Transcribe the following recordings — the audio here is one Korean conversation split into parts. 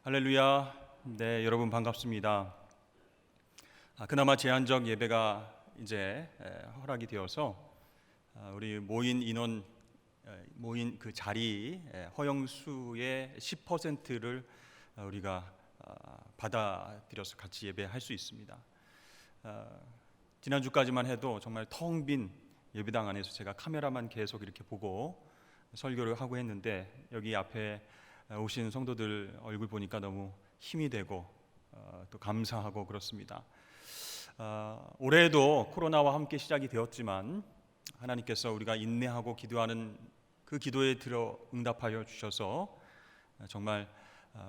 할렐루야. 네, 여러분 반갑습니다. 그나마 제한적 예배가 이제 허락이 되어서 우리 모인 그 자리 허용수의 10%를 우리가 받아들여서 같이 예배할 수 있습니다. 지난주까지만 해도 정말 텅 빈 예배당 안에서 제가 카메라만 계속 이렇게 보고 설교를 하고 했는데, 여기 앞에 오신 성도들 얼굴 보니까 너무 힘이 되고 또 감사하고 그렇습니다. 올해도 코로나와 함께 시작이 되었지만 하나님께서 우리가 인내하고 기도하는 그 기도에 들어 응답하여 주셔서 정말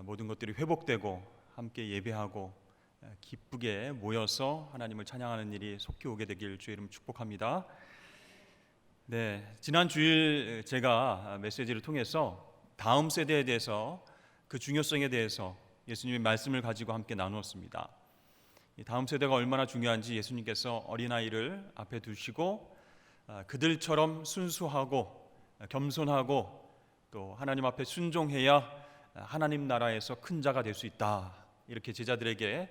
모든 것들이 회복되고 함께 예배하고 기쁘게 모여서 하나님을 찬양하는 일이 속히 오게 되길 주의 이름 축복합니다. 네, 지난 주일 제가 메시지를 통해서 다음 세대에 대해서, 그 중요성에 대해서 예수님의 말씀을 가지고 함께 나누었습니다. 다음 세대가 얼마나 중요한지 예수님께서 어린아이를 앞에 두시고 그들처럼 순수하고 겸손하고 또 하나님 앞에 순종해야 하나님 나라에서 큰 자가 될 수 있다, 이렇게 제자들에게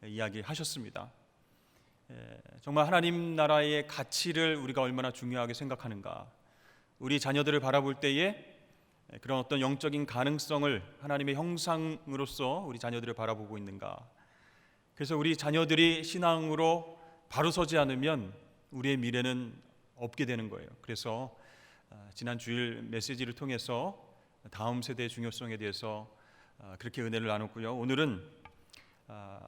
이야기하셨습니다. 정말 하나님 나라의 가치를 우리가 얼마나 중요하게 생각하는가, 우리 자녀들을 바라볼 때에 그런 어떤 영적인 가능성을 하나님의 형상으로서 우리 자녀들을 바라보고 있는가. 그래서 우리 자녀들이 신앙으로 바로 서지 않으면 우리의 미래는 없게 되는 거예요. 그래서 지난 주일 메시지를 통해서 다음 세대의 중요성에 대해서 그렇게 은혜를 나눴고요. 오늘은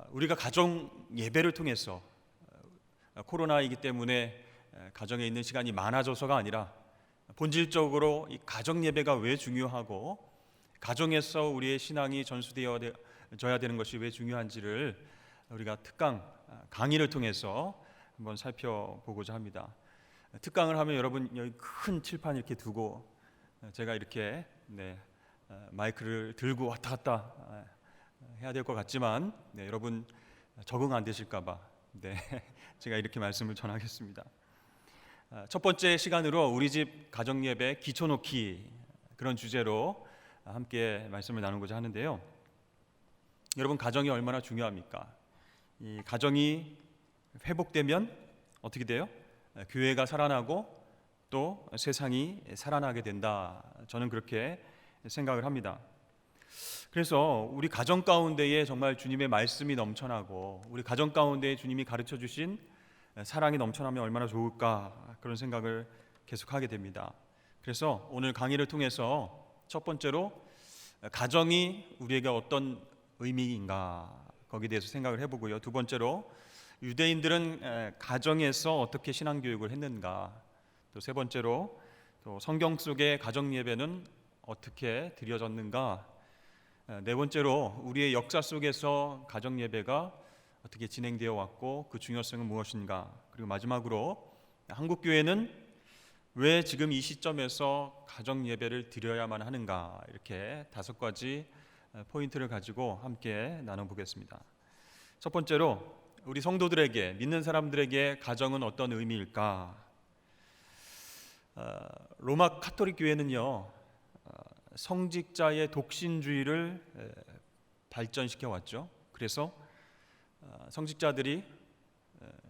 우리가 가정 예배를 통해서, 코로나이기 때문에 가정에 있는 시간이 많아져서가 아니라 본질적으로 이 가정 예배가 왜 중요하고 가정에서 우리의 신앙이 전수되어져야 되는 것이 왜 중요한지를 우리가 특강 강의를 통해서 한번 살펴보고자 합니다. 특강을 하면 여러분 여기 큰 칠판 이렇게 두고 제가 이렇게 마이크를 들고 왔다 갔다 해야 될 것 같지만 여러분 적응 안 되실까 봐 제가 이렇게 말씀을 전하겠습니다. 첫 번째 시간으로 우리 집 가정 예배 기초 놓기, 그런 주제로 함께 말씀을 나누고자 하는데요. 여러분, 가정이 얼마나 중요합니까? 이 가정이 회복되면 어떻게 돼요? 교회가 살아나고 또 세상이 살아나게 된다, 저는 그렇게 생각을 합니다. 그래서 우리 가정 가운데에 정말 주님의 말씀이 넘쳐나고 우리 가정 가운데에 주님이 가르쳐 주신 사랑이 넘쳐나면 얼마나 좋을까, 그런 생각을 계속하게 됩니다. 그래서 오늘 강의를 통해서 첫 번째로 가정이 우리에게 어떤 의미인가, 거기에 대해서 생각을 해보고요. 두 번째로 유대인들은 가정에서 어떻게 신앙교육을 했는가, 또 세 번째로 또 성경 속의 가정 예배는 어떻게 드려졌는가, 네 번째로 우리의 역사 속에서 가정 예배가 어떻게 진행되어 왔고 그 중요성은 무엇인가, 그리고 마지막으로 한국 교회는 왜 지금 이 시점에서 가정 예배를 드려야만 하는가, 이렇게 다섯 가지 포인트를 가지고 함께 나눠보겠습니다. 첫 번째로 우리 성도들에게, 믿는 사람들에게 가정은 어떤 의미일까? 로마 카톨릭 교회는요, 성직자의 독신주의를 발전시켜 왔죠. 그래서 성직자들이,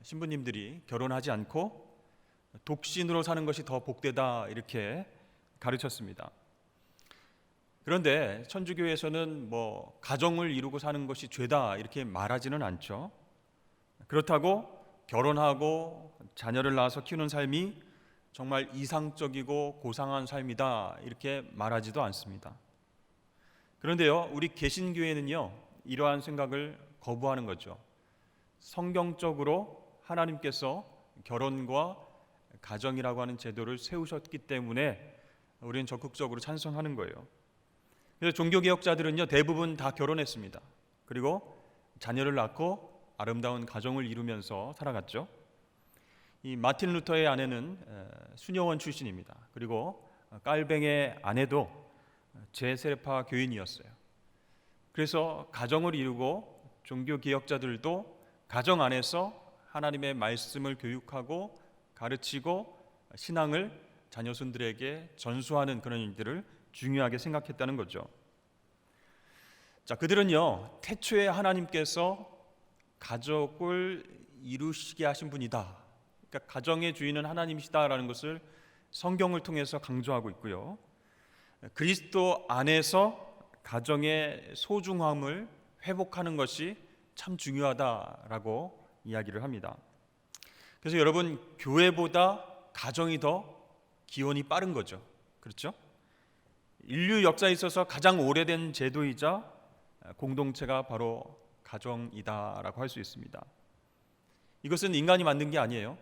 신부님들이 결혼하지 않고 독신으로 사는 것이 더 복되다, 이렇게 가르쳤습니다. 그런데 천주교에서는 가정을 이루고 사는 것이 죄다, 이렇게 말하지는 않죠. 그렇다고 결혼하고 자녀를 낳아서 키우는 삶이 정말 이상적이고 고상한 삶이다, 이렇게 말하지도 않습니다. 그런데요, 우리 개신교회는요, 이러한 생각을 거부하는 거죠. 성경적으로 하나님께서 결혼과 가정이라고 하는 제도를 세우셨기 때문에 우리는 적극적으로 찬성하는 거예요. 그래서 종교개혁자들은요, 대부분 다 결혼했습니다. 그리고 자녀를 낳고 아름다운 가정을 이루면서 살아갔죠. 이 마틴 루터의 아내는 수녀원 출신입니다. 그리고 깔뱅의 아내도 제세례파 교인이었어요. 그래서 가정을 이루고 종교개혁자들도 가정 안에서 하나님의 말씀을 교육하고 가르치고 신앙을 자녀손들에게 전수하는 그런 일들을 중요하게 생각했다는 거죠. 자, 그들은요, 태초에 하나님께서 가족을 이루시게 하신 분이다. 그러니까 가정의 주인은 하나님이시다라는 것을 성경을 통해서 강조하고 있고요. 그리스도 안에서 가정의 소중함을 회복하는 것이 참 중요하다라고 이야기를 합니다. 그래서 여러분, 교회보다 가정이 더 기원이 빠른 거죠. 그렇죠? 인류 역사에 있어서 가장 오래된 제도이자 공동체가 바로 가정이다라고 할 수 있습니다. 이것은 인간이 만든 게 아니에요.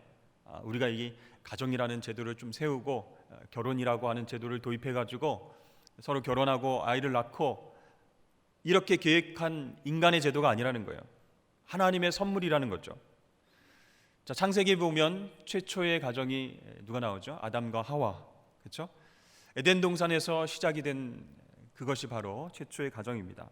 우리가 이 가정이라는 제도를 좀 세우고 결혼이라고 하는 제도를 도입해가지고 서로 결혼하고 아이를 낳고 이렇게 계획한 인간의 제도가 아니라는 거예요. 하나님의 선물이라는 거죠. 자, 창세기 보면 최초의 가정이 누가 나오죠? 아담과 하와. 그렇죠? 에덴 동산에서 시작이 된 그것이 바로 최초의 가정입니다.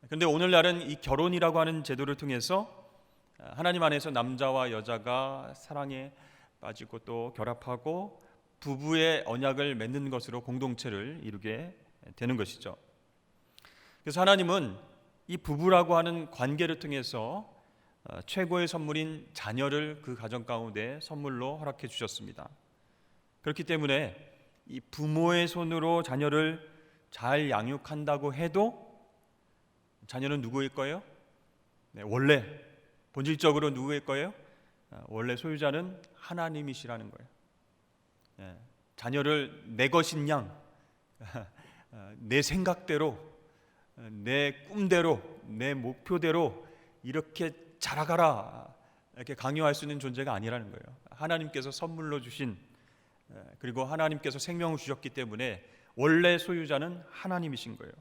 그런데 오늘날은 이 결혼이라고 하는 제도를 통해서 하나님 안에서 남자와 여자가 사랑에 빠지고 또 결합하고 부부의 언약을 맺는 것으로 공동체를 이루게 되는 것이죠. 그래서 하나님은 이 부부라고 하는 관계를 통해서 최고의 선물인 자녀를 그 가정 가운데 선물로 허락해 주셨습니다. 그렇기 때문에 이 부모의 손으로 자녀를 잘 양육한다고 해도 자녀는 누구일 거예요? 네, 원래 본질적으로 누구일 거예요? 원래 소유자는 하나님이시라는 거예요. 네, 자녀를 내 것인 양, 내 생각대로, 내 꿈대로, 내 목표대로 이렇게 자라가라 이렇게 강요할 수 있는 존재가 아니라는 거예요. 하나님께서 선물로 주신, 그리고 하나님께서 생명을 주셨기 때문에 원래 소유자는 하나님이신 거예요.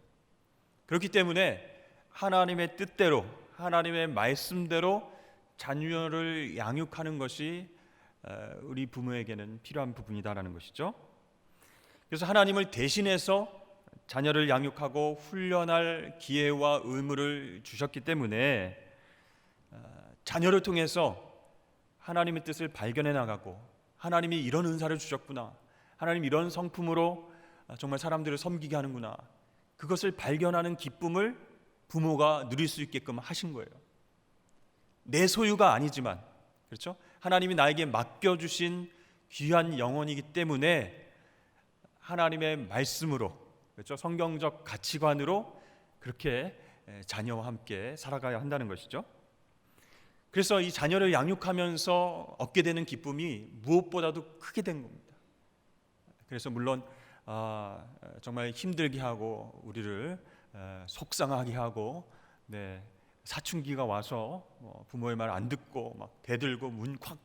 그렇기 때문에 하나님의 뜻대로, 하나님의 말씀대로 자녀를 양육하는 것이 우리 부모에게는 필요한 부분이다라는 것이죠. 그래서 하나님을 대신해서 자녀를 양육하고 훈련할 기회와 의무를 주셨기 때문에 자녀를 통해서 하나님의 뜻을 발견해 나가고, 하나님이 이런 은사를 주셨구나, 하나님 이런 성품으로 정말 사람들을 섬기게 하는구나, 그것을 발견하는 기쁨을 부모가 누릴 수 있게끔 하신 거예요. 내 소유가 아니지만, 그렇죠? 하나님이 나에게 맡겨주신 귀한 영혼이기 때문에 하나님의 말씀으로, 그렇죠? 성경적 가치관으로 그렇게 자녀와 함께 살아가야 한다는 것이죠. 그래서 이 자녀를 양육하면서 얻게 되는 기쁨이 무엇보다도 크게 된 겁니다. 그래서 물론 정말 힘들게 하고 우리를 속상하게 하고, 사춘기가 와서 부모의 말 안 듣고 막 대들고 문 콱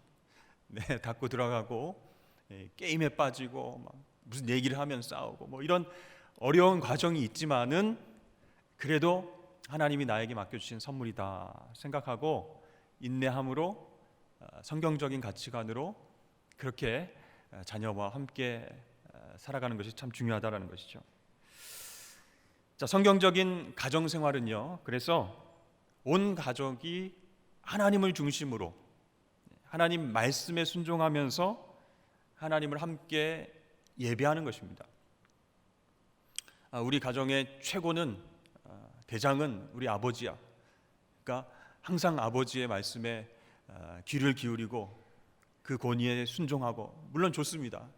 닫고 들어가고 게임에 빠지고 막 무슨 얘기를 하면 싸우고 뭐 이런 어려운 과정이 있지만은 그래도 하나님이 나에게 맡겨주신 선물이다 생각하고 인내함으로 성경적인 가치관으로 그렇게 자녀와 함께 살아가는 것이 참 중요하다라는 것이죠. 자, 성경적인 가정 생활은요, 그래서 온 가족이 하나님을 중심으로 하나님 말씀에 순종하면서 하나님을 함께 예배하는 것입니다. 우리 가정의 최고는, 대장은 우리 아버지야. 그러니까 항상 아버지의 말씀에 귀를 기울이고 그 권위에 순종하고, 물론 좋습니다.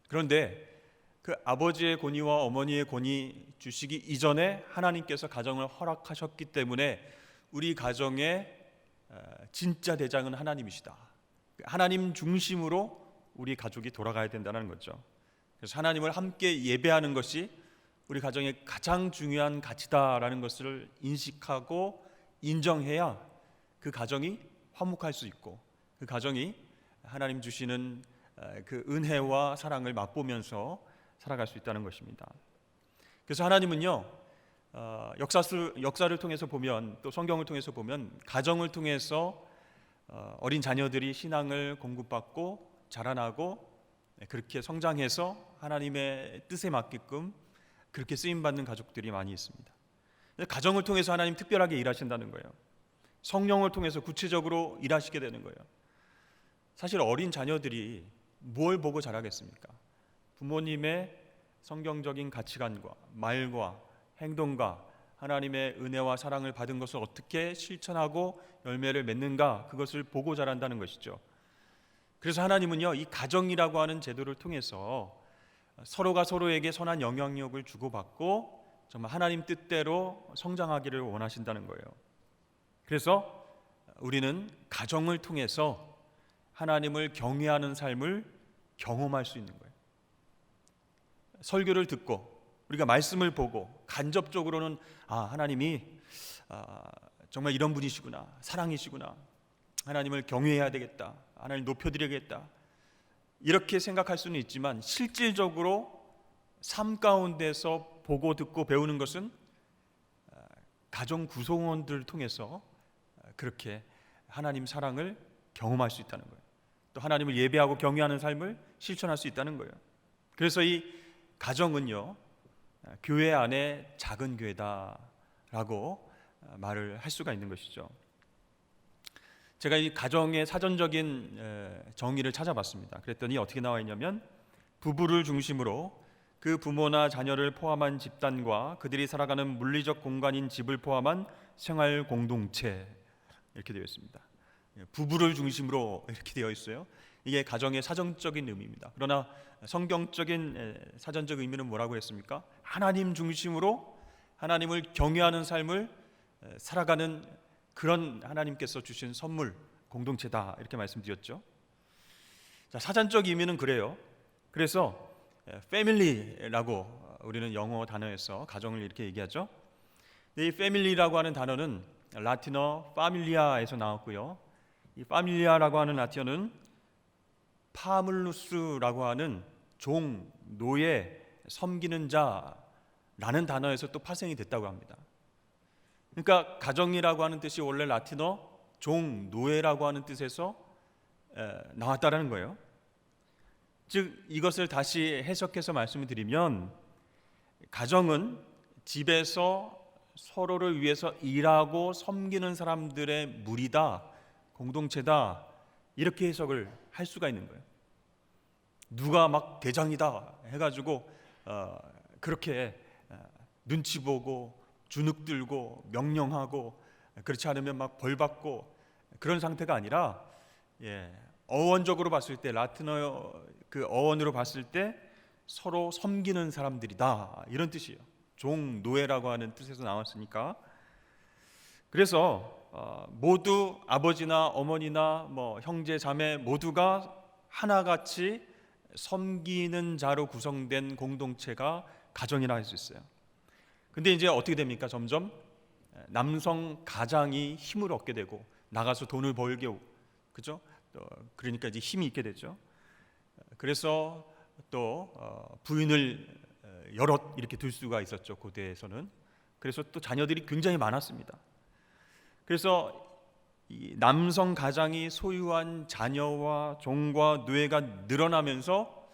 그런데 그 아버지의 권위와 어머니의 권위 주시기 이전에 하나님께서 가정을 허락하셨기 때문에 우리 가정의 진짜 대장은 하나님이시다. 하나님 중심으로 우리 가족이 돌아가야 된다는 거죠. 그래서 하나님을 함께 예배하는 것이 우리 가정의 가장 중요한 가치다라는 것을 인식하고 인정해야 그 가정이 화목할 수 있고, 그 가정이 하나님 주시는 그 은혜와 사랑을 맛보면서 살아갈 수 있다는 것입니다. 그래서 하나님은요, 역사를 통해서 보면, 또 성경을 통해서 보면 가정을 통해서 어린 자녀들이 신앙을 공급받고 자라나고 그렇게 성장해서 하나님의 뜻에 맞게끔 그렇게 쓰임받는 가족들이 많이 있습니다. 가정을 통해서 하나님 특별하게 일하신다는 거예요. 성령을 통해서 구체적으로 일하시게 되는 거예요. 사실 어린 자녀들이 뭘 보고 자라겠습니까? 부모님의 성경적인 가치관과 말과 행동과 하나님의 은혜와 사랑을 받은 것을 어떻게 실천하고 열매를 맺는가, 그것을 보고 자란다는 것이죠. 그래서 하나님은요, 이 가정이라고 하는 제도를 통해서 서로가 서로에게 선한 영향력을 주고받고 정말 하나님 뜻대로 성장하기를 원하신다는 거예요. 그래서 우리는 가정을 통해서 하나님을 경외하는 삶을 경험할 수 있는 거예요. 설교를 듣고 우리가 말씀을 보고 간접적으로는 하나님이 정말 이런 분이시구나, 사랑이시구나, 하나님을 경외해야 되겠다, 하나님 높여드려야겠다, 이렇게 생각할 수는 있지만 실질적으로 삶 가운데서 보고 듣고 배우는 것은 가정 구성원들을 통해서 그렇게 하나님 사랑을 경험할 수 있다는 거예요. 또 하나님을 예배하고 경외하는 삶을 실천할 수 있다는 거예요. 그래서 이 가정은요, 교회 안에 작은 교회다라고 말을 할 수가 있는 것이죠. 제가 이 가정의 사전적인 정의를 찾아봤습니다. 그랬더니 어떻게 나와 있냐면, 부부를 중심으로 그 부모나 자녀를 포함한 집단과 그들이 살아가는 물리적 공간인 집을 포함한 생활 공동체, 이렇게 되어 있습니다. 부부를 중심으로 이렇게 되어 있어요. 이게 가정의 사전적인 의미입니다. 그러나 성경적인 사전적 의미는 뭐라고 했습니까? 하나님 중심으로 하나님을 경외하는 삶을 살아가는 그런 하나님께서 주신 선물, 공동체다, 이렇게 말씀드렸죠. 자, 사전적 의미는 그래요. 그래서 패밀리라고 우리는 영어 단어에서 가정을 이렇게 얘기하죠. 이 패밀리라고 하는 단어는 라틴어 파밀리아에서 나왔고요. 이 파밀리아라고 하는 라틴어는 파물루스라고 하는 종, 노예, 섬기는 자라는 단어에서 또 파생이 됐다고 합니다. 그러니까 가정이라고 하는 뜻이 원래 라틴어 종, 노예라고 하는 뜻에서 나왔다라는 거예요. 즉 이것을 다시 해석해서 말씀을 드리면, 가정은 집에서 서로를 위해서 일하고 섬기는 사람들의 무리다, 공동체다, 이렇게 해석을 할 수가 있는 거예요. 누가 막 대장이다 해가지고 그렇게 눈치 보고 주눅 들고 명령하고, 그렇지 않으면 막 벌받고, 그런 상태가 아니라, 어원적으로 봤을 때, 라틴어 그 어원으로 봤을 때 서로 섬기는 사람들이다, 이런 뜻이에요. 종, 노예라고 하는 뜻에서 나왔으니까. 그래서 모두 아버지나 어머니나 형제 자매 모두가 하나같이 섬기는 자로 구성된 공동체가 가정이라 할 수 있어요. 근데 이제 어떻게 됩니까? 점점 남성 가장이 힘을 얻게 되고 나가서 돈을 벌게, 그죠? 그러니까 이제 힘이 있게 되죠. 그래서 또 부인을 여럿 이렇게 둘 수가 있었죠, 고대에서는. 그래서 또 자녀들이 굉장히 많았습니다. 그래서 이 남성 가장이 소유한 자녀와 종과 노예가 늘어나면서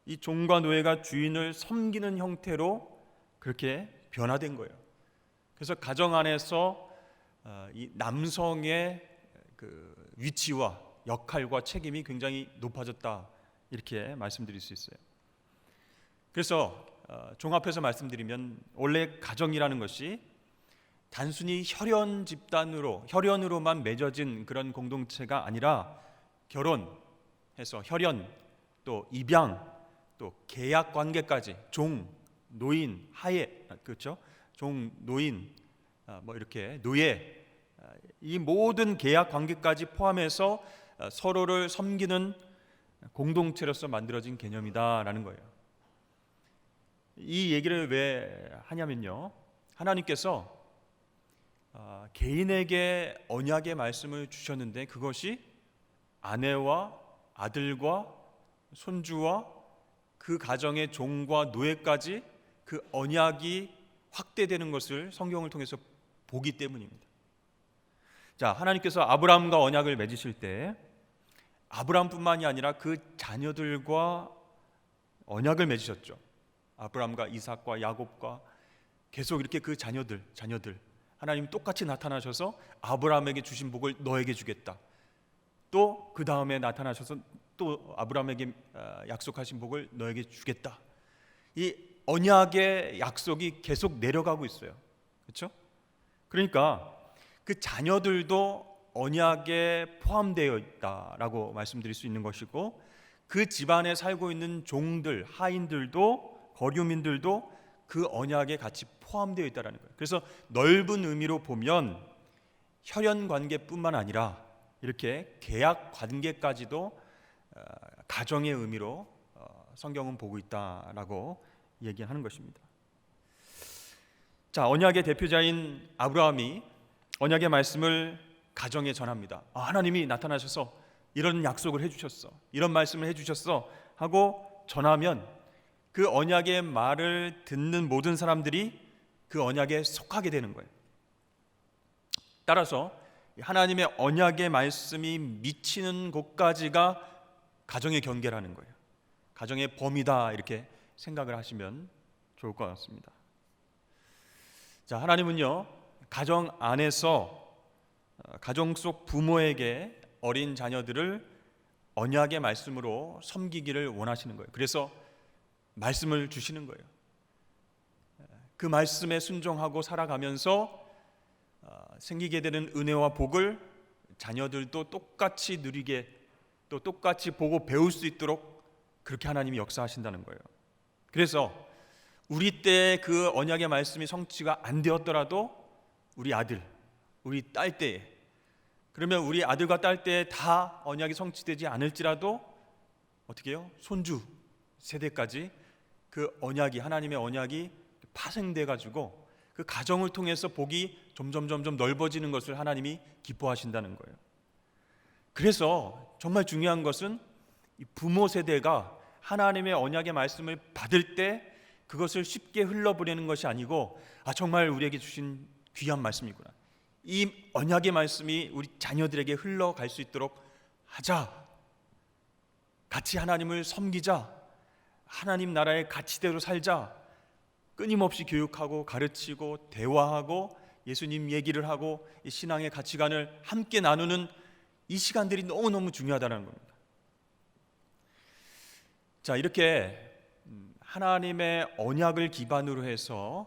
이 종과 노예가 주인을 섬기는 형태로 그렇게 변화된 거예요. 그래서 가정 안에서 이 남성의 그 위치와 역할과 책임이 굉장히 높아졌다, 이렇게 말씀드릴 수 있어요. 그래서 종합해서 말씀드리면, 원래 가정이라는 것이 단순히 혈연으로만 맺어진 그런 공동체가 아니라, 결혼해서 혈연, 또 입양, 또 계약 관계까지, 종, 노인, 하예, 그렇죠? 종, 노인, 이렇게 노예, 이 모든 계약 관계까지 포함해서 서로를 섬기는 공동체로서 만들어진 개념이다라는 거예요. 이 얘기를 왜 하냐면요, 하나님께서 개인에게 언약의 말씀을 주셨는데, 그것이 아내와 아들과 손주와 그 가정의 종과 노예까지 그 언약이 확대되는 것을 성경을 통해서 보기 때문입니다. 자, 하나님께서 아브라함과 언약을 맺으실 때 아브라함뿐만이 아니라 그 자녀들과 언약을 맺으셨죠. 아브라함과 이삭과 야곱과 계속 이렇게 그 자녀들 하나님 똑같이 나타나셔서 아브라함에게 주신 복을 너에게 주겠다. 또 그 다음에 나타나셔서 또 아브라함에게 약속하신 복을 너에게 주겠다. 이 언약의 약속이 계속 내려가고 있어요. 그렇죠? 그러니까 그 자녀들도 언약에 포함되어 있다라고 말씀드릴 수 있는 것이고, 그 집안에 살고 있는 종들, 하인들도, 거류민들도 그 언약에 같이 포함되어 있다라는 거예요. 그래서 넓은 의미로 보면 혈연 관계뿐만 아니라 이렇게 계약 관계까지도 가정의 의미로 성경은 보고 있다라고 얘기하는 것입니다. 자, 언약의 대표자인 아브라함이 언약의 말씀을 가정에 전합니다. 하나님이 나타나셔서 이런 약속을 해주셨어, 이런 말씀을 해주셨어 하고 전하면 그 언약의 말을 듣는 모든 사람들이 그 언약에 속하게 되는 거예요. 따라서 하나님의 언약의 말씀이 미치는 곳까지가 가정의 경계라는 거예요. 가정의 범위다, 이렇게 생각을 하시면 좋을 것 같습니다. 자, 하나님은요, 가정 안에서 가정 속 부모에게 어린 자녀들을 언약의 말씀으로 섬기기를 원하시는 거예요. 그래서 말씀을 주시는 거예요. 그 말씀에 순종하고 살아가면서 생기게 되는 은혜와 복을 자녀들도 똑같이 누리게, 또 똑같이 보고 배울 수 있도록 그렇게 하나님이 역사하신다는 거예요. 그래서 우리 때에 그 언약의 말씀이 성취가 안 되었더라도 우리 아들, 우리 딸 때에, 그러면 우리 아들과 딸 때에 다 언약이 성취되지 않을지라도 어떻게 해요? 손주 세대까지 그 언약이, 하나님의 언약이 파생돼 가지고 그 가정을 통해서 복이 점점 넓어지는 것을 하나님이 기뻐하신다는 거예요. 그래서 정말 중요한 것은 이 부모 세대가 하나님의 언약의 말씀을 받을 때 그것을 쉽게 흘러보내는 것이 아니고, 정말 우리에게 주신 귀한 말씀이구나, 이 언약의 말씀이 우리 자녀들에게 흘러갈 수 있도록 하자, 같이 하나님을 섬기자, 하나님 나라의 가치대로 살자, 끊임없이 교육하고 가르치고 대화하고 예수님 얘기를 하고 이 신앙의 가치관을 함께 나누는 이 시간들이 너무너무 중요하다는 겁니다. 자, 이렇게 하나님의 언약을 기반으로 해서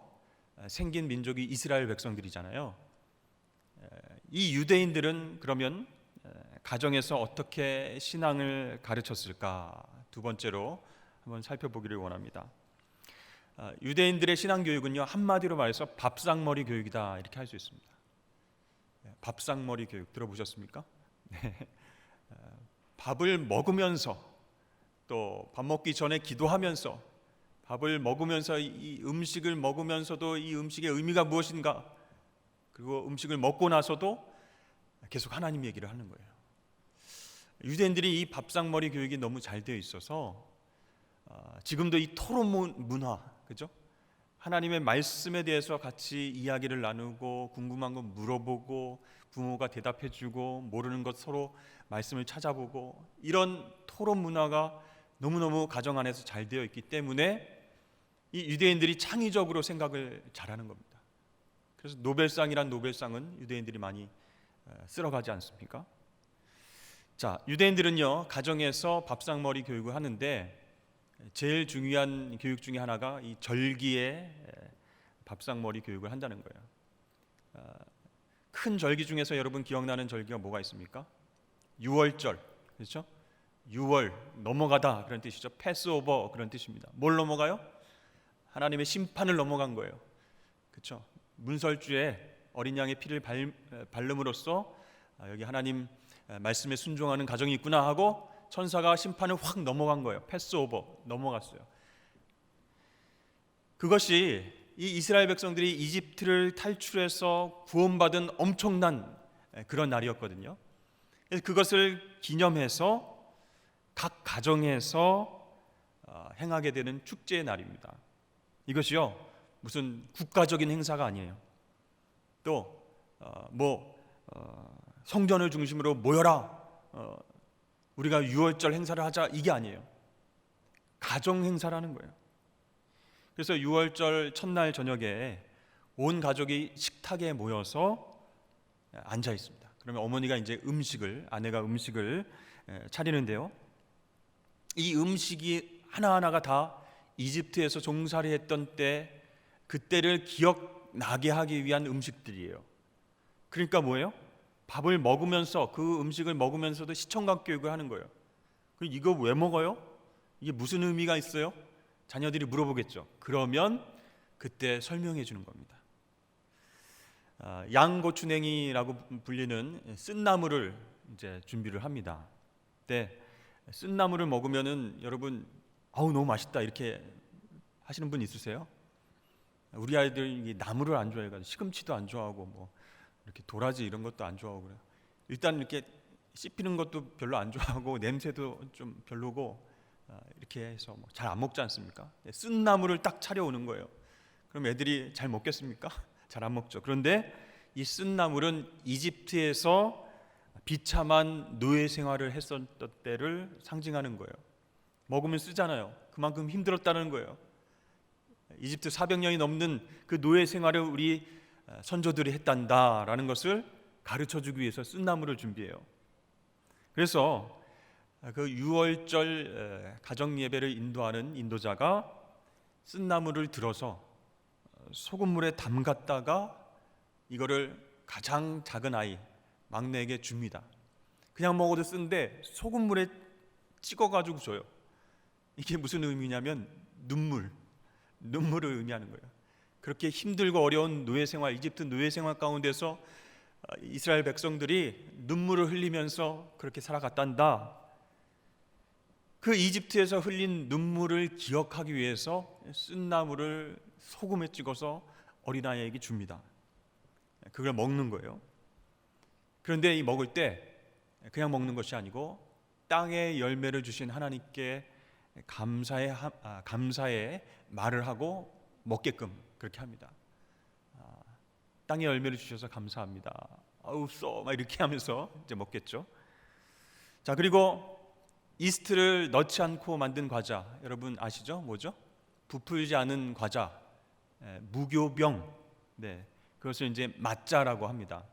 생긴 민족이 이스라엘 백성들이잖아요. 이 유대인들은 그러면 가정에서 어떻게 신앙을 가르쳤을까? 두 번째로 한번 살펴보기를 원합니다. 유대인들의 신앙 교육은요, 한마디로 말해서 밥상머리 교육이다, 이렇게 할 수 있습니다. 밥상머리 교육 들어보셨습니까? 밥을 먹으면서, 또 밥 먹기 전에 기도하면서, 밥을 먹으면서 이 음식을 먹으면서도 이 음식의 의미가 무엇인가, 그리고 음식을 먹고 나서도 계속 하나님 얘기를 하는 거예요. 유대인들이 이 밥상머리 교육이 너무 잘 되어 있어서 지금도 이 토론 문화, 그죠? 하나님의 말씀에 대해서 같이 이야기를 나누고 궁금한 거 물어보고 부모가 대답해주고 모르는 것 서로 말씀을 찾아보고, 이런 토론 문화가 너무너무 가정 안에서 잘 되어 있기 때문에 이 유대인들이 창의적으로 생각을 잘하는 겁니다. 그래서 노벨상이란 노벨상은 유대인들이 많이 쓸어가지 않습니까? 자, 유대인들은요, 가정에서 밥상머리 교육을 하는데 제일 중요한 교육 중에 하나가 이 절기의 밥상머리 교육을 한다는 거예요. 큰 절기 중에서 여러분 기억나는 절기가 뭐가 있습니까? 유월절, 그렇죠? 6월 넘어가다, 그런 뜻이죠. 패스오버, 그런 뜻입니다. 뭘 넘어가요? 하나님의 심판을 넘어간 거예요. 그렇죠? 문설주에 어린 양의 피를 바름으로써 여기 하나님 말씀에 순종하는 가정이 있구나 하고 천사가 심판을 확 넘어간 거예요. 패스오버, 넘어갔어요. 그것이 이 이스라엘 백성들이 이집트를 탈출해서 구원받은 엄청난 그런 날이었거든요. 그래서 그것을 기념해서 각 가정에서 행하게 되는 축제의 날입니다. 이것이요, 무슨 국가적인 행사가 아니에요. 또 성전을 중심으로 모여라, 우리가 6월절 행사를 하자, 이게 아니에요. 가정 행사라는 거예요. 그래서 6월절 첫날 저녁에 온 가족이 식탁에 모여서 앉아 있습니다. 그러면 어머니가 이제 아내가 음식을 차리는데요, 이 음식이 하나하나가 다 이집트에서 종살이 했던 때, 그때를 나게 하기 위한 음식들이에요. 그러니까 뭐예요? 밥을 먹으면서 그 음식을 먹으면서도 시청각 교육을 하는 거예요. 그리고 이거 왜 먹어요? 이게 무슨 의미가 있어요? 자녀들이 물어보겠죠. 그러면 그때 설명해 주는 겁니다. 양고추냉이라고 불리는 쓴나물을 이제 준비를 합니다. 근데 쓴나물을 먹으면은 여러분 아우 너무 맛있다 이렇게 하시는 분 있으세요? 우리 아이들이 나물을 안 좋아해가지고 시금치도 안 좋아하고 뭐 이렇게 도라지 이런 것도 안 좋아하고 그래요. 일단 이렇게 씹히는 것도 별로 안 좋아하고 냄새도 좀 별로고 이렇게 해서 잘 안 먹지 않습니까? 쓴나물을 딱 차려오는 거예요. 그럼 애들이 잘 먹겠습니까? 잘 안 먹죠. 그런데 이 쓴나물은 이집트에서 비참한 노예 생활을 했었던 때를 상징하는 거예요. 먹으면 쓰잖아요. 그만큼 힘들었다는 거예요. 이집트 400년이 넘는 그 노예 생활을 우리 선조들이 했단다라는 것을 가르쳐주기 위해서 쓴나물을 준비해요. 그래서 그 유월절 가정 예배를 인도하는 인도자가 쓴나물을 들어서 소금물에 담갔다가 이거를 가장 작은 아이 막내에게 줍니다. 그냥 먹어도 쓴데 소금물에 찍어가지고 줘요. 이게 무슨 의미냐면 눈물을 의미하는 거예요. 그렇게 힘들고 어려운 노예 생활, 이집트 노예 생활 가운데서 이스라엘 백성들이 눈물을 흘리면서 그렇게 살아갔단다. 그 이집트에서 흘린 눈물을 기억하기 위해서 쓴나물을 소금에 찍어서 어린아이에게 줍니다. 그걸 먹는 거예요. 그런데 이 먹을 때 그냥 먹는 것이 아니고 땅의 열매를 주신 하나님께 감사의 말을 하고 먹게끔 그렇게 합니다. 땅의 열매를 주셔서 감사합니다. 아우 써 막 이렇게 하면서 이제 먹겠죠. 자, 그리고 이스트를 넣지 않고 만든 과자 여러분 아시죠? 뭐죠? 부풀지 않은 과자, 무교병. 네, 그것을 이제 맛자라고 합니다.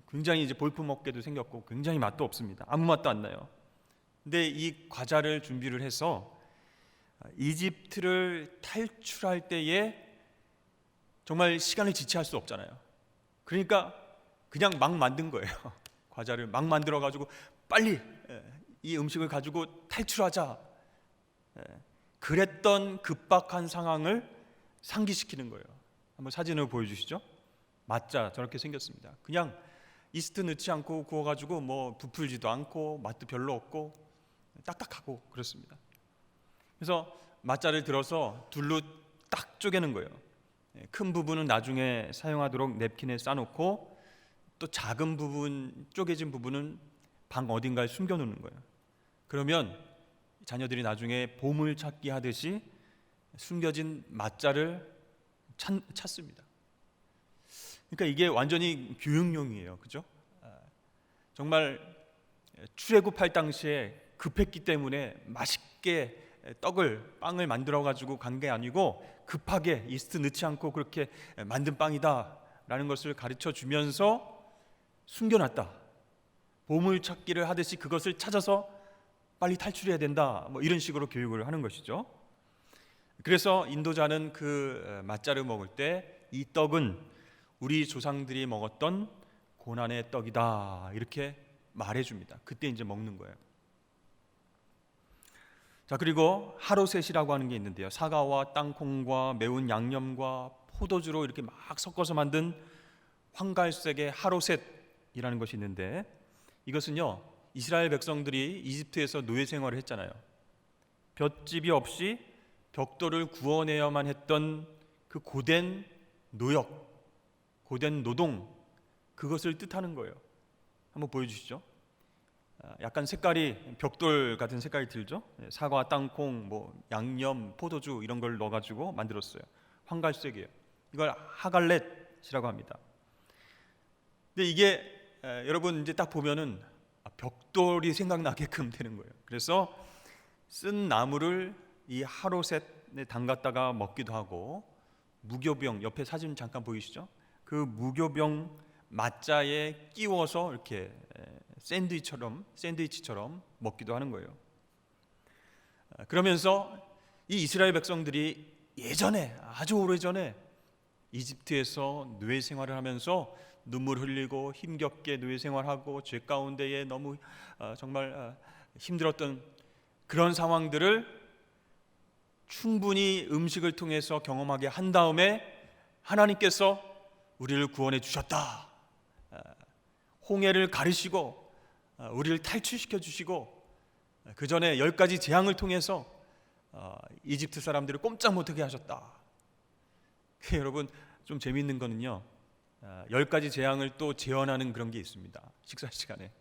굉장히 이제 볼품없게도 생겼고 굉장히 맛도 없습니다. 아무 맛도 안 나요. 근데 이 과자를 준비를 해서 이집트를 탈출할 때에 정말 시간을 지체할 수 없잖아요. 그러니까 그냥 막 만든 거예요. 과자를 막 만들어 가지고 빨리 이 음식을 가지고 탈출하자. 그랬던 급박한 상황을 상기시키는 거예요. 한번 사진을 보여주시죠. 맛자 저렇게 생겼습니다. 그냥 이스트 넣지 않고 구워가지고 뭐 부풀지도 않고 맛도 별로 없고 딱딱하고 그렇습니다. 그래서 맛자를 들어서 둘로 딱 쪼개는 거예요. 큰 부분은 나중에 사용하도록 냅킨에 싸놓고 또 작은 부분, 쪼개진 부분은 방 어딘가에 숨겨놓는 거예요. 그러면 자녀들이 나중에 보물찾기 하듯이 숨겨진 맛자를 찾습니다. 그러니까 이게 완전히 교육용이에요. 그죠? 정말 출애굽할 당시에 급했기 때문에 맛있게 빵을 만들어 가지고 간 게 아니고 급하게 이스트 넣지 않고 그렇게 만든 빵이다라는 것을 가르쳐 주면서 숨겨놨다. 보물 찾기를 하듯이 그것을 찾아서 빨리 탈출해야 된다. 뭐 이런 식으로 교육을 하는 것이죠. 그래서 인도자는 그 맛자를 먹을 때 이 떡은 우리 조상들이 먹었던 고난의 떡이다. 이렇게 말해줍니다. 그때 이제 먹는 거예요. 자, 그리고 하로셋이라고 하는 게 있는데요. 사과와 땅콩과 매운 양념과 포도주로 이렇게 막 섞어서 만든 황갈색의 하로셋이라는 것이 있는데 이것은요 이스라엘 백성들이 이집트에서 노예 생활을 했잖아요. 볏집이 없이 벽돌을 구워내야만 했던 그 고된 노역, 고된 노동, 그것을 뜻하는 거예요. 한번 보여주시죠. 약간 색깔이 벽돌 같은 색깔이 들죠. 사과, 땅콩, 뭐 양념, 포도주 이런 걸 넣어가지고 만들었어요. 황갈색이에요. 이걸 하갈렛이라고 합니다. 근데 이게 여러분 이제 딱 보면은 벽돌이 생각나게끔 되는 거예요. 그래서 쓴 나무를 이 하로셋에 담갔다가 먹기도 하고 무교병 옆에 사진 잠깐 보이시죠? 그 무교병 맛자에 끼워서 이렇게 샌드위치처럼 먹기도 하는 거예요. 그러면서 이 이스라엘 백성들이 예전에 아주 오래전에 이집트에서 노예 생활을 하면서 눈물 흘리고 힘겹게 노예 생활하고 죄 가운데에 너무 정말 힘들었던 그런 상황들을 충분히 음식을 통해서 경험하게 한 다음에 하나님께서 우리를 구원해 주셨다. 홍해를 가르시고 우리를 탈출시켜 주시고 그 전에 10가지 재앙을 통해서 이집트 사람들을 꼼짝 못하게 하셨다. 여러분 좀 재미있는 거는요, 10가지 재앙을 또 재현하는 그런 게 있습니다. 식사 시간에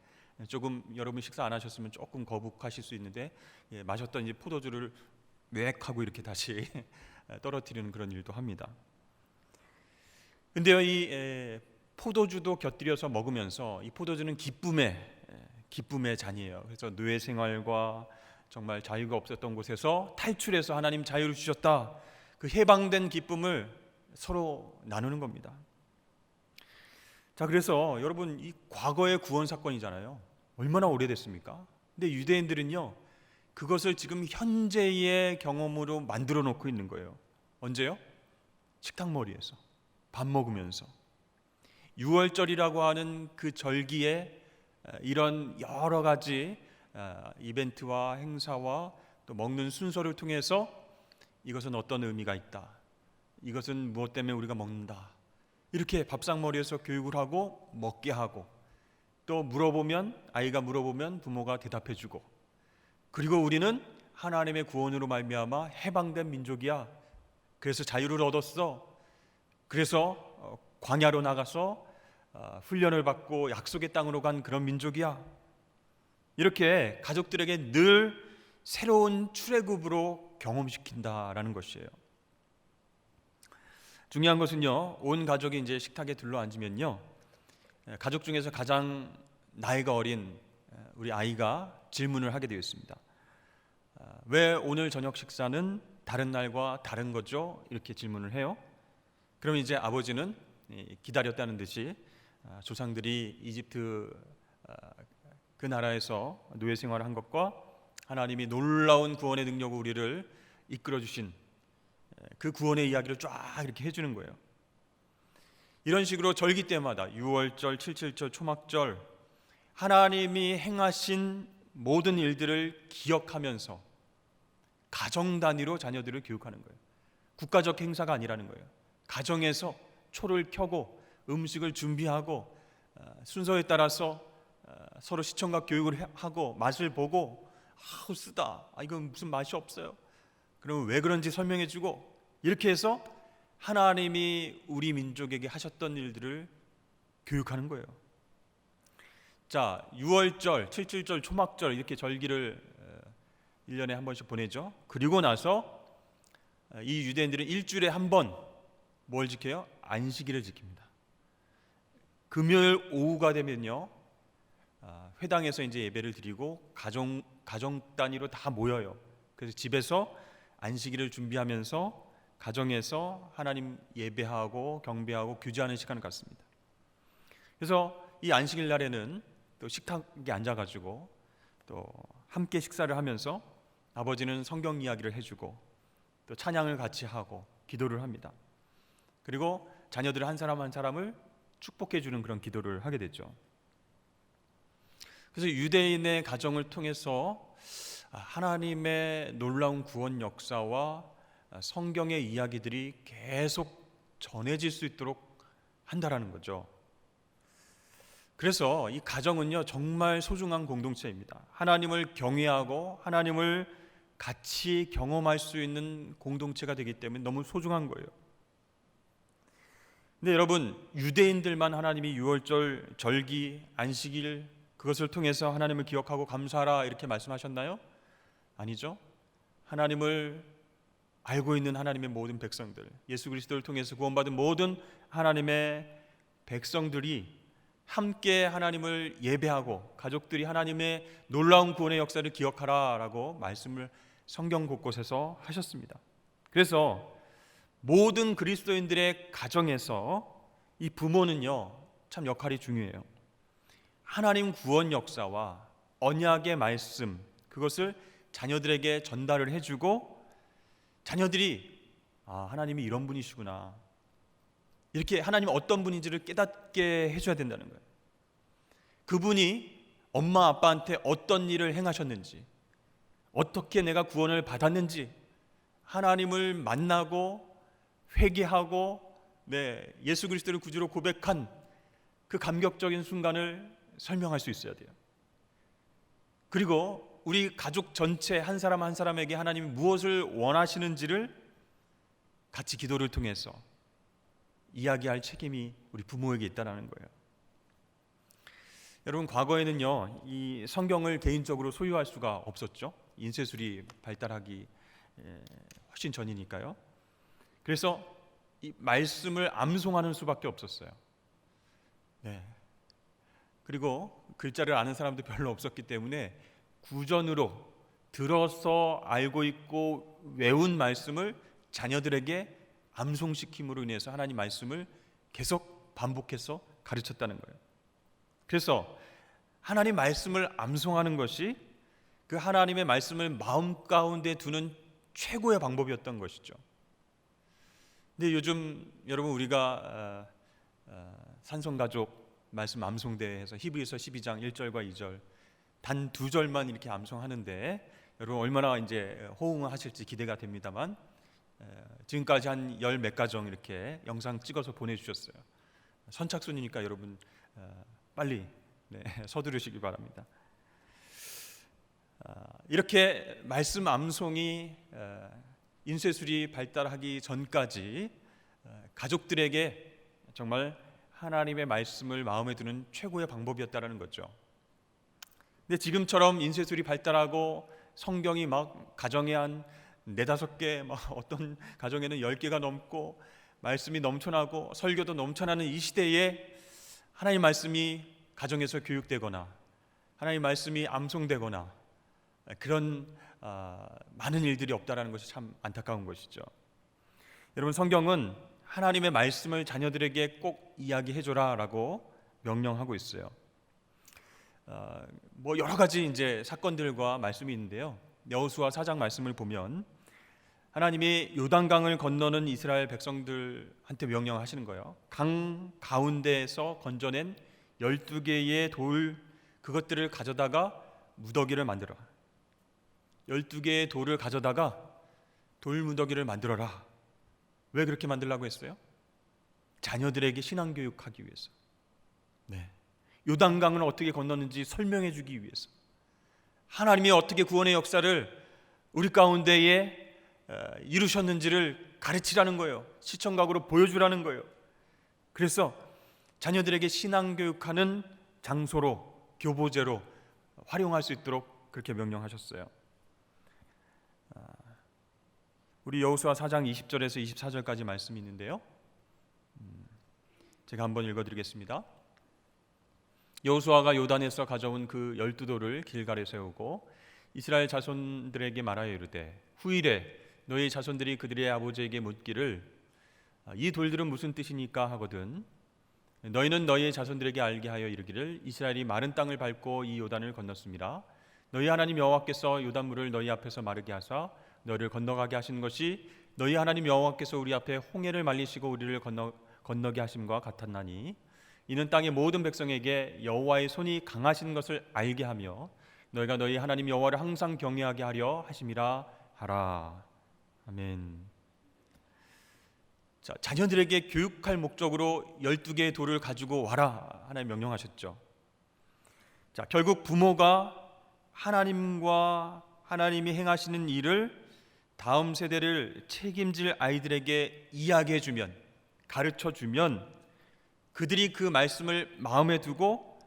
조금 여러분 식사 안 하셨으면 조금 거북하실 수 있는데 마셨던 이제 포도주를 웩 하고 이렇게 다시 떨어뜨리는 그런 일도 합니다. 근데요, 이 포도주도 곁들여서 먹으면서 이 포도주는 기쁨의 잔이에요. 그래서 노예 생활과 정말 자유가 없었던 곳에서 탈출해서 하나님 자유를 주셨다. 그 해방된 기쁨을 서로 나누는 겁니다. 자, 그래서 여러분 이 과거의 구원 사건이잖아요. 얼마나 오래됐습니까? 근데 유대인들은요, 그것을 지금 현재의 경험으로 만들어 놓고 있는 거예요. 언제요? 식탁머리에서 밥 먹으면서 유월절이라고 하는 그 절기에 이런 여러 가지 이벤트와 행사와 또 먹는 순서를 통해서 이것은 어떤 의미가 있다, 이것은 무엇 때문에 우리가 먹는다, 이렇게 밥상머리에서 교육을 하고 먹게 하고, 또 아이가 물어보면 부모가 대답해주고, 그리고 우리는 하나님의 구원으로 말미암아 해방된 민족이야. 그래서 자유를 얻었어. 그래서 광야로 나가서 훈련을 받고 약속의 땅으로 간 그런 민족이야. 이렇게 가족들에게 늘 새로운 출애굽으로 경험시킨다라는 것이에요. 중요한 것은요, 온 가족이 이제 식탁에 둘러앉으면요, 가족 중에서 가장 나이가 어린 우리 아이가 질문을 하게 되어 있습니다. 왜 오늘 저녁 식사는 다른 날과 다른 거죠? 이렇게 질문을 해요. 그럼 이제 아버지는 기다렸다는 듯이 조상들이 이집트 그 나라에서 노예 생활을 한 것과 하나님이 놀라운 구원의 능력으로 우리를 이끌어 주신 그 구원의 이야기를 쫙 이렇게 해주는 거예요. 이런 식으로 절기 때마다 유월절, 칠칠절, 초막절 하나님이 행하신 모든 일들을 기억하면서 가정 단위로 자녀들을 교육하는 거예요. 국가적 행사가 아니라는 거예요. 가정에서 초를 켜고 음식을 준비하고 순서에 따라서 서로 시청각 교육을 하고 맛을 보고 쓰다, 이건 무슨 맛이 없어요. 그러면 왜 그런지 설명해주고, 이렇게 해서 하나님이 우리 민족에게 하셨던 일들을 교육하는 거예요. 자, 유월절, 칠칠절, 초막절 이렇게 절기를 1년에 한 번씩 보내죠. 그리고 나서 이 유대인들은 일주일에 한 번 뭘 지켜요? 안식일을 지킵니다. 금요일 오후가 되면요, 회당에서 이제 예배를 드리고 가정 단위로 다 모여요. 그래서 집에서 안식일을 준비하면서 가정에서 하나님 예배하고 경배하고 규제하는 시간을 갖습니다. 그래서 이 안식일 날에는 또 식탁에 앉아가지고 또 함께 식사를 하면서 아버지는 성경 이야기를 해주고 또 찬양을 같이 하고 기도를 합니다. 그리고 자녀들 한 사람 한 사람을 축복해 주는 그런 기도를 하게 됐죠. 그래서 유대인의 가정을 통해서 하나님의 놀라운 구원 역사와 성경의 이야기들이 계속 전해질 수 있도록 한다라는 거죠. 그래서 이 가정은요, 정말 소중한 공동체입니다. 하나님을 경외하고 하나님을 같이 경험할 수 있는 공동체가 되기 때문에 너무 소중한 거예요. 근데 여러분, 유대인들만 하나님이 유월절, 절기, 안식일 그것을 통해서 하나님을 기억하고 감사하라 이렇게 말씀하셨나요? 아니죠. 하나님을 알고 있는 하나님의 모든 백성들, 예수 그리스도를 통해서 구원받은 모든 하나님의 백성들이 함께 하나님을 예배하고 가족들이 하나님의 놀라운 구원의 역사를 기억하라라고 말씀을 성경 곳곳에서 하셨습니다. 그래서 모든 그리스도인들의 가정에서 이 부모는요, 참 역할이 중요해요. 하나님 구원 역사와 언약의 말씀, 그것을 자녀들에게 전달을 해주고 자녀들이 하나님이 이런 분이시구나, 이렇게 하나님은 어떤 분인지를 깨닫게 해줘야 된다는 거예요. 그분이 엄마 아빠한테 어떤 일을 행하셨는지, 어떻게 내가 구원을 받았는지, 하나님을 만나고 회개하고 예수 그리스도를 구주로 고백한 그 감격적인 순간을 설명할 수 있어야 돼요. 그리고 우리 가족 전체 한 사람 한 사람에게 하나님이 무엇을 원하시는지를 같이 기도를 통해서 이야기할 책임이 우리 부모에게 있다는 거예요. 여러분, 과거에는요, 이 성경을 개인적으로 소유할 수가 없었죠. 인쇄술이 발달하기 훨씬 전이니까요. 그래서 이 말씀을 암송하는 수밖에 없었어요. 그리고 글자를 아는 사람도 별로 없었기 때문에 구전으로 들어서 알고 있고 외운 말씀을 자녀들에게 암송시킴으로 인해서 하나님 말씀을 계속 반복해서 가르쳤다는 거예요. 그래서 하나님 말씀을 암송하는 것이 그 하나님의 말씀을 마음 가운데 두는 최고의 방법이었던 것이죠. 근데 요즘 여러분, 우리가 산성가족 말씀 암송대회에서 히브리서 12장 1절과 2절 단 2절만 이렇게 암송하는데 여러분 얼마나 이제 호응하실지 기대가 됩니다만, 지금까지 한 열 몇 가정 이렇게 영상 찍어서 보내주셨어요. 선착순이니까 여러분 빨리 서두르시기 바랍니다. 이렇게 말씀 암송이 인쇄술이 발달하기 전까지 가족들에게 정말 하나님의 말씀을 마음에 두는 최고의 방법이었다는 거죠. 근데 지금처럼 인쇄술이 발달하고 성경이 막 가정에 한 4-5개, 어떤 가정에는 10개가 넘고 말씀이 넘쳐나고 설교도 넘쳐나는 이 시대에 하나님 말씀이 가정에서 교육되거나 하나님 말씀이 암송되거나 그런 많은 일들이 없다는 것이 참 안타까운 것이죠. 여러분, 성경은 하나님의 말씀을 자녀들에게 꼭 이야기해줘라 라고 명령하고 있어요. 여러 가지 이제 사건들과 말씀이 있는데요. 여호수아 4장 말씀을 보면 하나님이 요단강을 건너는 이스라엘 백성들한테 명령하시는 거예요. 강 가운데에서 건져낸 12개의 돌, 그것들을 가져다가 무더기를 만들어. 12개의 돌을 가져다가 돌 무더기를 만들어라. 왜 그렇게 만들라고 했어요? 자녀들에게 신앙교육하기 위해서. 요단강을 어떻게 건넜는지 설명해 주기 위해서. 하나님이 어떻게 구원의 역사를 우리 가운데에 이루셨는지를 가르치라는 거예요. 시청각으로 보여주라는 거예요. 그래서 자녀들에게 신앙교육하는 장소로, 교보제로 활용할 수 있도록 그렇게 명령하셨어요. 우리 여호수아 4장 20절에서 24절까지 말씀이 있는데요. 제가 한번 읽어드리겠습니다. 여호수아가 요단에서 가져온 그 12돌을 길갈에 세우고 이스라엘 자손들에게 말하여 이르되 후일에 너희 자손들이 그들의 아버지에게 묻기를 이 돌들은 무슨 뜻이니까 하거든 너희는 너희의 자손들에게 알게 하여 이르기를 이스라엘이 마른 땅을 밟고 이 요단을 건넜습니다. 너희 하나님 여호와께서 요단물을 너희 앞에서 마르게 하사 너희를 건너가게 하신 것이 너희 하나님 여호와께서 우리 앞에 홍해를 말리시고 우리를 건너게 하심과 같았나니 이는 땅의 모든 백성에게 여호와의 손이 강하신 것을 알게 하며 너희가 너희 하나님 여호와를 항상 경외하게 하려 하심이라 하라. 아멘. 자, 자녀들에게 교육할 목적으로 12개의 돌을 가지고 와라 하나님 명령하셨죠. 자, 결국 부모가 하나님과 하나님이 행하시는 일을 다음 세대를 책임질 아이들에게 이야기해주면, 가르쳐주면 그들이 그 말씀을 마음에 두고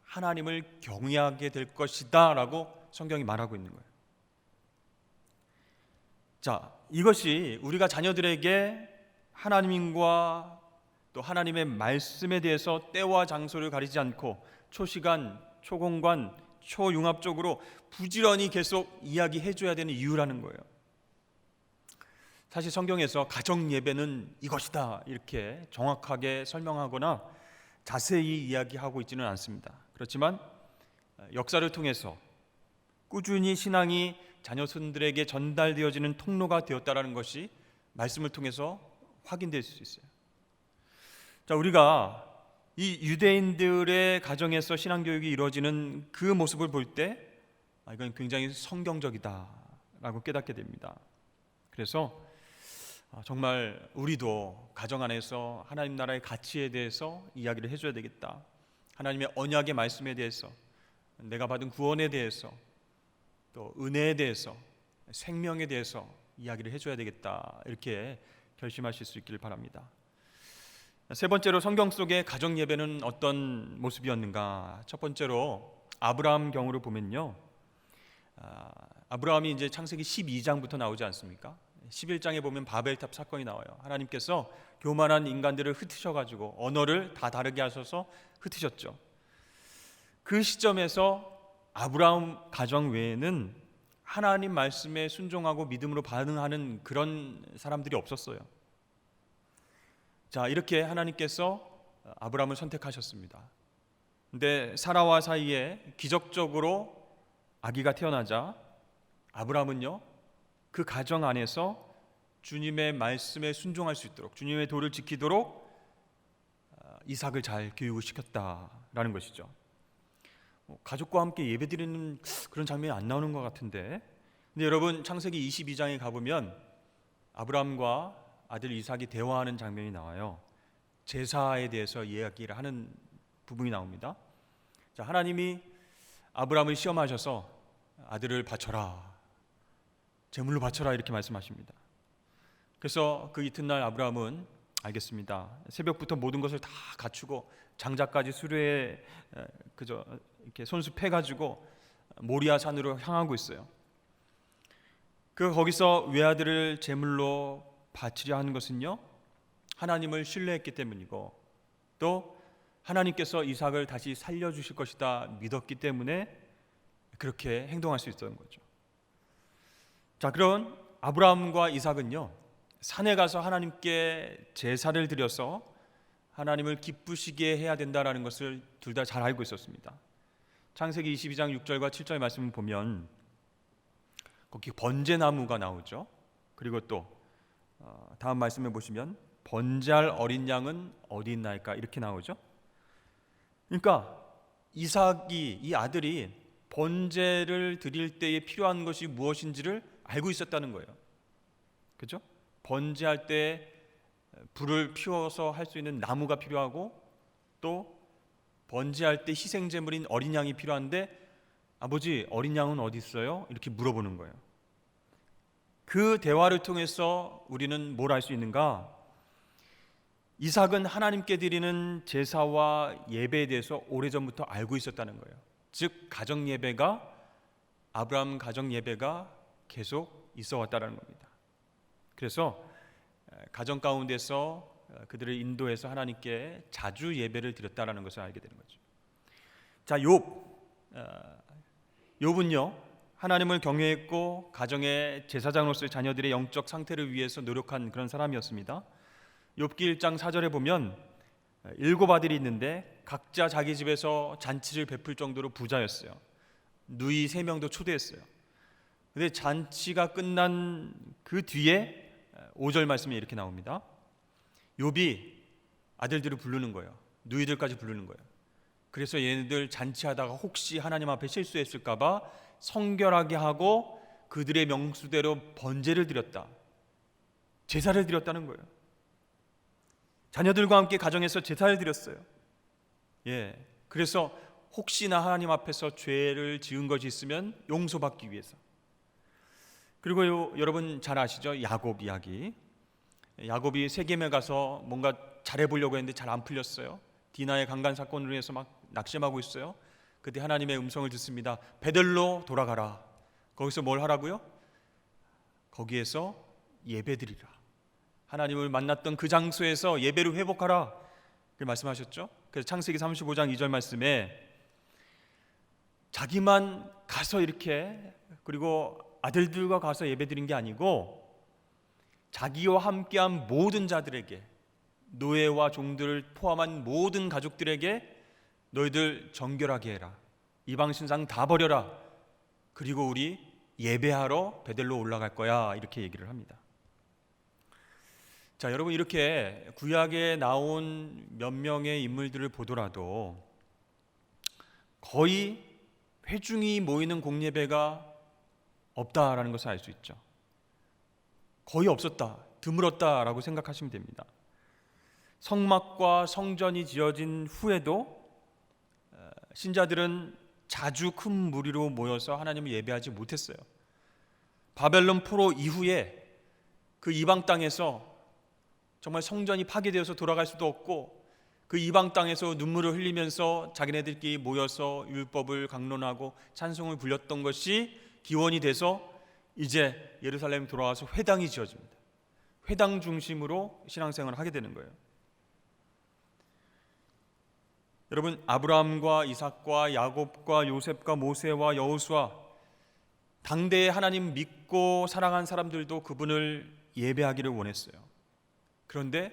하나님을 경외하게 될 것이다 라고 성경이 말하고 있는 거예요. 자, 이것이 우리가 자녀들에게 하나님과 또 하나님의 말씀에 대해서 때와 장소를 가리지 않고 초시간, 초공간, 초융합적으로 부지런히 계속 이야기해줘야 되는 이유라는 거예요. 사실 성경에서 가정 예배는 이것이다 이렇게 정확하게 설명하거나 자세히 이야기하고 있지는 않습니다. 그렇지만 역사를 통해서 꾸준히 신앙이 자녀손들에게 전달되어지는 통로가 되었다라는 것이 말씀을 통해서 확인될 수 있어요. 자, 우리가 이 유대인들의 가정에서 신앙교육이 이루어지는 그 모습을 볼 때 이건 굉장히 성경적이다라고 깨닫게 됩니다. 그래서 정말 우리도 가정 안에서 하나님 나라의 가치에 대해서 이야기를 해줘야 되겠다. 하나님의 언약의 말씀에 대해서, 내가 받은 구원에 대해서, 또 은혜에 대해서, 생명에 대해서 이야기를 해줘야 되겠다. 이렇게 결심하실 수 있기를 바랍니다. 세 번째로 성경 속의 가정 예배는 어떤 모습이었는가? 첫 번째로 아브라함 경우를 보면요, 아브라함이 이제 창세기 12장부터 나오지 않습니까? 11장에 보면 바벨탑 사건이 나와요. 하나님께서 교만한 인간들을 흩으셔가지고 언어를 다 다르게 하셔서 흩으셨죠. 그 시점에서 아브라함 가정 외에는 하나님 말씀에 순종하고 믿음으로 반응하는 그런 사람들이 없었어요. 자, 이렇게 하나님께서 아브라함을 선택하셨습니다. 근데 사라와 사이에 기적적으로 아기가 태어나자 아브라함은요, 그 가정 안에서 주님의 말씀에 순종할 수 있도록, 주님의 도를 지키도록 이삭을 잘 교육을 시켰다라는 것이죠. 가족과 함께 예배드리는 그런 장면이 안 나오는 것 같은데, 근데 여러분 창세기 22장에 가보면 아브라함과 아들 이삭이 대화하는 장면이 나와요. 제사에 대해서 이야기를 하는 부분이 나옵니다. 자, 하나님이 아브라함을 시험하셔서 아들을 바쳐라, 제물로 바쳐라 이렇게 말씀하십니다. 그래서 그 이튿날 아브라함은 알겠습니다. 새벽부터 모든 것을 다 갖추고 장작까지 수레에 이렇게 손수패가지고 모리아 산으로 향하고 있어요. 거기서 외아들을 제물로 바치려 하는 것은요, 하나님을 신뢰했기 때문이고, 또 하나님께서 이삭을 다시 살려주실 것이다 믿었기 때문에 그렇게 행동할 수 있었던 거죠. 자, 그런 아브라함과 이삭은요, 산에 가서 하나님께 제사를 드려서 하나님을 기쁘시게 해야 된다라는 것을 둘 다 잘 알고 있었습니다. 창세기 22장 6절과 7절 말씀을 보면 거기 번제나무가 나오죠. 그리고 또 다음 말씀에 보시면 번제할 어린 양은 어디 있나이까 이렇게 나오죠. 그러니까 이삭이, 이 아들이 번제를 드릴 때에 필요한 것이 무엇인지를 알고 있었다는 거예요. 그죠? 번제할 때 불을 피워서 할 수 있는 나무가 필요하고, 또 번제할 때 희생 제물인 어린 양이 필요한데, 아버지 어린 양은 어디 있어요? 이렇게 물어보는 거예요. 그 대화를 통해서 우리는 뭘 알 수 있는가? 이삭은 하나님께 드리는 제사와 예배에 대해서 오래전부터 알고 있었다는 거예요. 즉 가정 예배가, 아브라함 가정 예배가 계속 있어 왔다는 겁니다. 그래서 가정 가운데서 그들을 인도해서 하나님께 자주 예배를 드렸다라는 것을 알게 되는 거죠. 자, 욥은요, 하나님을 경외했고 가정의 제사장으로서의 자녀들의 영적 상태를 위해서 노력한 그런 사람이었습니다. 욥기 1장 4절에 보면 7 아들이 있는데 각자 자기 집에서 잔치를 베풀 정도로 부자였어요. 누이 3명도 초대했어요. 근데 잔치가 끝난 그 뒤에 5절 말씀에 이렇게 나옵니다. 욥이 아들들을 부르는 거예요. 누이들까지 부르는 거예요. 그래서 얘네들 잔치하다가 혹시 하나님 앞에 실수했을까 봐 성결하게 하고 그들의 명수대로 번제를 드렸다, 제사를 드렸다는 거예요. 자녀들과 함께 가정에서 제사를 드렸어요. 그래서 혹시나 하나님 앞에서 죄를 지은 것이 있으면 용서받기 위해서. 그리고 여러분 잘 아시죠? 야곱 이야기. 야곱이 세겜에 가서 뭔가 잘해보려고 했는데 잘 안 풀렸어요. 디나의 강간 사건으로 해서 막 낙심하고 있어요. 그때 하나님의 음성을 듣습니다. 베들로 돌아가라. 거기서 뭘 하라고요? 거기에서 예배드리라. 하나님을 만났던 그 장소에서 예배를 회복하라. 그렇게 말씀하셨죠. 그래서 창세기 35장 2절 말씀에 자기만 가서 이렇게, 그리고 아들들과 가서 예배드린 게 아니고 자기와 함께한 모든 자들에게, 노예와 종들을 포함한 모든 가족들에게 너희들 정결하게 해라. 이방 신상 다 버려라. 그리고 우리 예배하러 베델로 올라갈 거야. 이렇게 얘기를 합니다. 자, 여러분, 이렇게 구약에 나온 몇 명의 인물들을 보더라도 거의 회중이 모이는 공예배가 없다라는 것을 알 수 있죠. 거의 없었다, 드물었다라고 생각하시면 됩니다. 성막과 성전이 지어진 후에도 신자들은 자주 큰 무리로 모여서 하나님을 예배하지 못했어요. 바벨론 포로 이후에 그 이방 땅에서 정말 성전이 파괴되어서 돌아갈 수도 없고, 그 이방 땅에서 눈물을 흘리면서 자기네들끼리 모여서 율법을 강론하고 찬송을 불렸던 것이 기원이 돼서 이제 예루살렘에 돌아와서 회당이 지어집니다. 회당 중심으로 신앙생활을 하게 되는 거예요. 여러분, 아브라함과 이삭과 야곱과 요셉과 모세와 여호수아, 당대에 하나님 믿고 사랑한 사람들도 그분을 예배하기를 원했어요. 그런데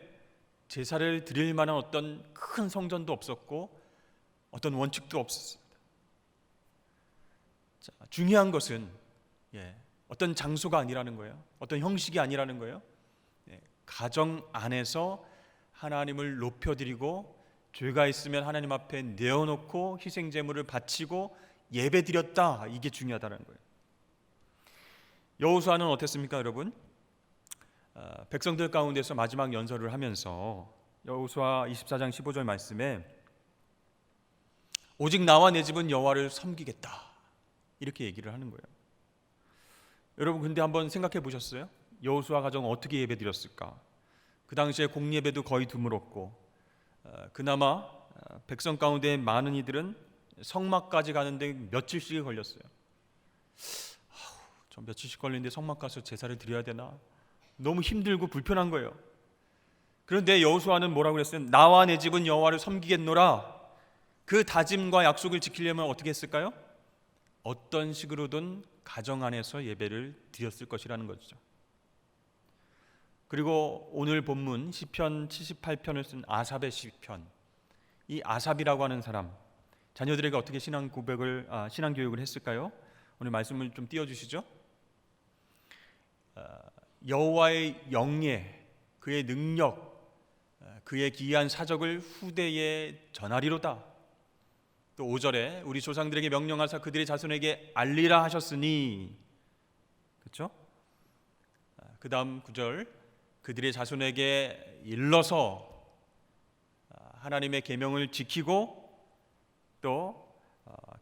제사를 드릴 만한 어떤 큰 성전도 없었고 어떤 원칙도 없었습니다. 자, 중요한 것은 어떤 장소가 아니라는 거예요. 어떤 형식이 아니라는 거예요. 가정 안에서 하나님을 높여드리고, 죄가 있으면 하나님 앞에 내어놓고 희생 제물을 바치고 예배드렸다, 이게 중요하다는 거예요. 여호수아는 어땠습니까, 여러분? 백성들 가운데서 마지막 연설을 하면서 여호수아 24장 15절 말씀에 오직 나와 내 집은 여호와를 섬기겠다, 이렇게 얘기를 하는 거예요. 여러분, 근데 한번 생각해 보셨어요? 여호수아 가정 어떻게 예배드렸을까? 그 당시에 공예배도 거의 드물었고, 그나마 백성 가운데 많은 이들은 성막까지 가는데 며칠씩이 걸렸어요. 저 며칠씩 걸리는데 성막 가서 제사를 드려야 되나? 너무 힘들고 불편한 거예요. 그런데 여호수아는 뭐라고 그랬어요? 나와 내 집은 여호와를 섬기겠노라. 그 다짐과 약속을 지키려면 어떻게 했을까요? 어떤 식으로든 가정 안에서 예배를 드렸을 것이라는 거죠. 그리고 오늘 본문 시편 78편을 쓴 아삽의 시편, 이 아삽이라고 하는 사람, 자녀들에게 어떻게 신앙 교육을 했을까요? 오늘 말씀을 좀 띄워주시죠. 여호와의 영예, 그의 능력, 그의 기이한 사적을 후대에 전하리로다. 또 5절에 우리 조상들에게 명령하사 그들의 자손에게 알리라 하셨으니, 그렇죠? 그 다음 9절, 그들의 자손에게 일러서 하나님의 계명을 지키고 또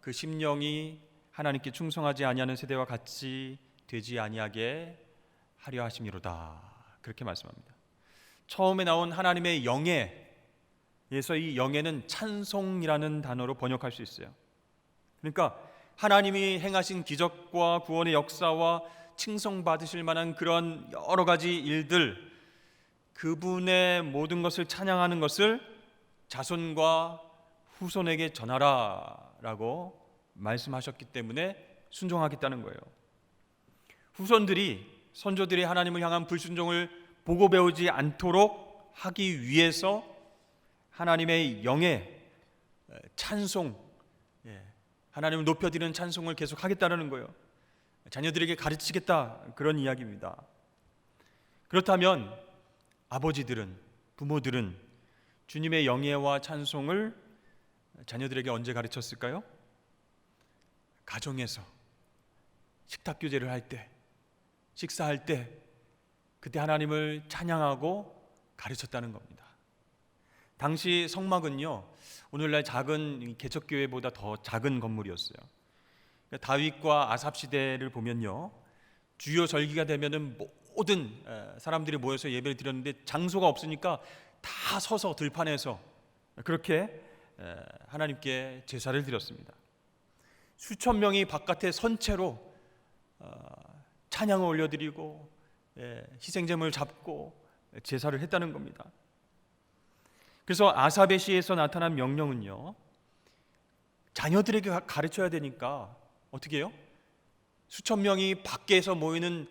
그 심령이 하나님께 충성하지 아니하는 세대와 같이 되지 아니하게 하려 하심이로다, 그렇게 말씀합니다. 처음에 나온 하나님의 영예에서 이 영예는 찬송이라는 단어로 번역할 수 있어요. 그러니까 하나님이 행하신 기적과 구원의 역사와 칭송받으실 만한 그런 여러 가지 일들, 그분의 모든 것을 찬양하는 것을 자손과 후손에게 전하라 라고 말씀하셨기 때문에 순종하겠다는 거예요. 후손들이, 선조들이 하나님을 향한 불순종을 보고 배우지 않도록 하기 위해서 하나님의 영의 찬송, 하나님을 높여드리는 찬송을 계속 하겠다는 거예요. 자녀들에게 가르치겠다, 그런 이야기입니다. 그렇다면 아버지들은, 부모들은 주님의 영예와 찬송을 자녀들에게 언제 가르쳤을까요? 가정에서 식탁 교제를 할 때, 식사할 때, 그때 하나님을 찬양하고 가르쳤다는 겁니다. 당시 성막은요, 오늘날 작은 개척교회보다 더 작은 건물이었어요. 다윗과 아삽 시대를 보면요, 주요 절기가 되면은 모든 사람들이 모여서 예배를 드렸는데 장소가 없으니까 다 서서 들판에서 그렇게 하나님께 제사를 드렸습니다. 수천 명이 바깥에 선체로 찬양을 올려드리고 희생제물을 잡고 제사를 했다는 겁니다. 그래서 아삽의 시에서 나타난 명령은요, 자녀들에게 가르쳐야 되니까 어떻게 해요? 수천 명이 밖에서 모이는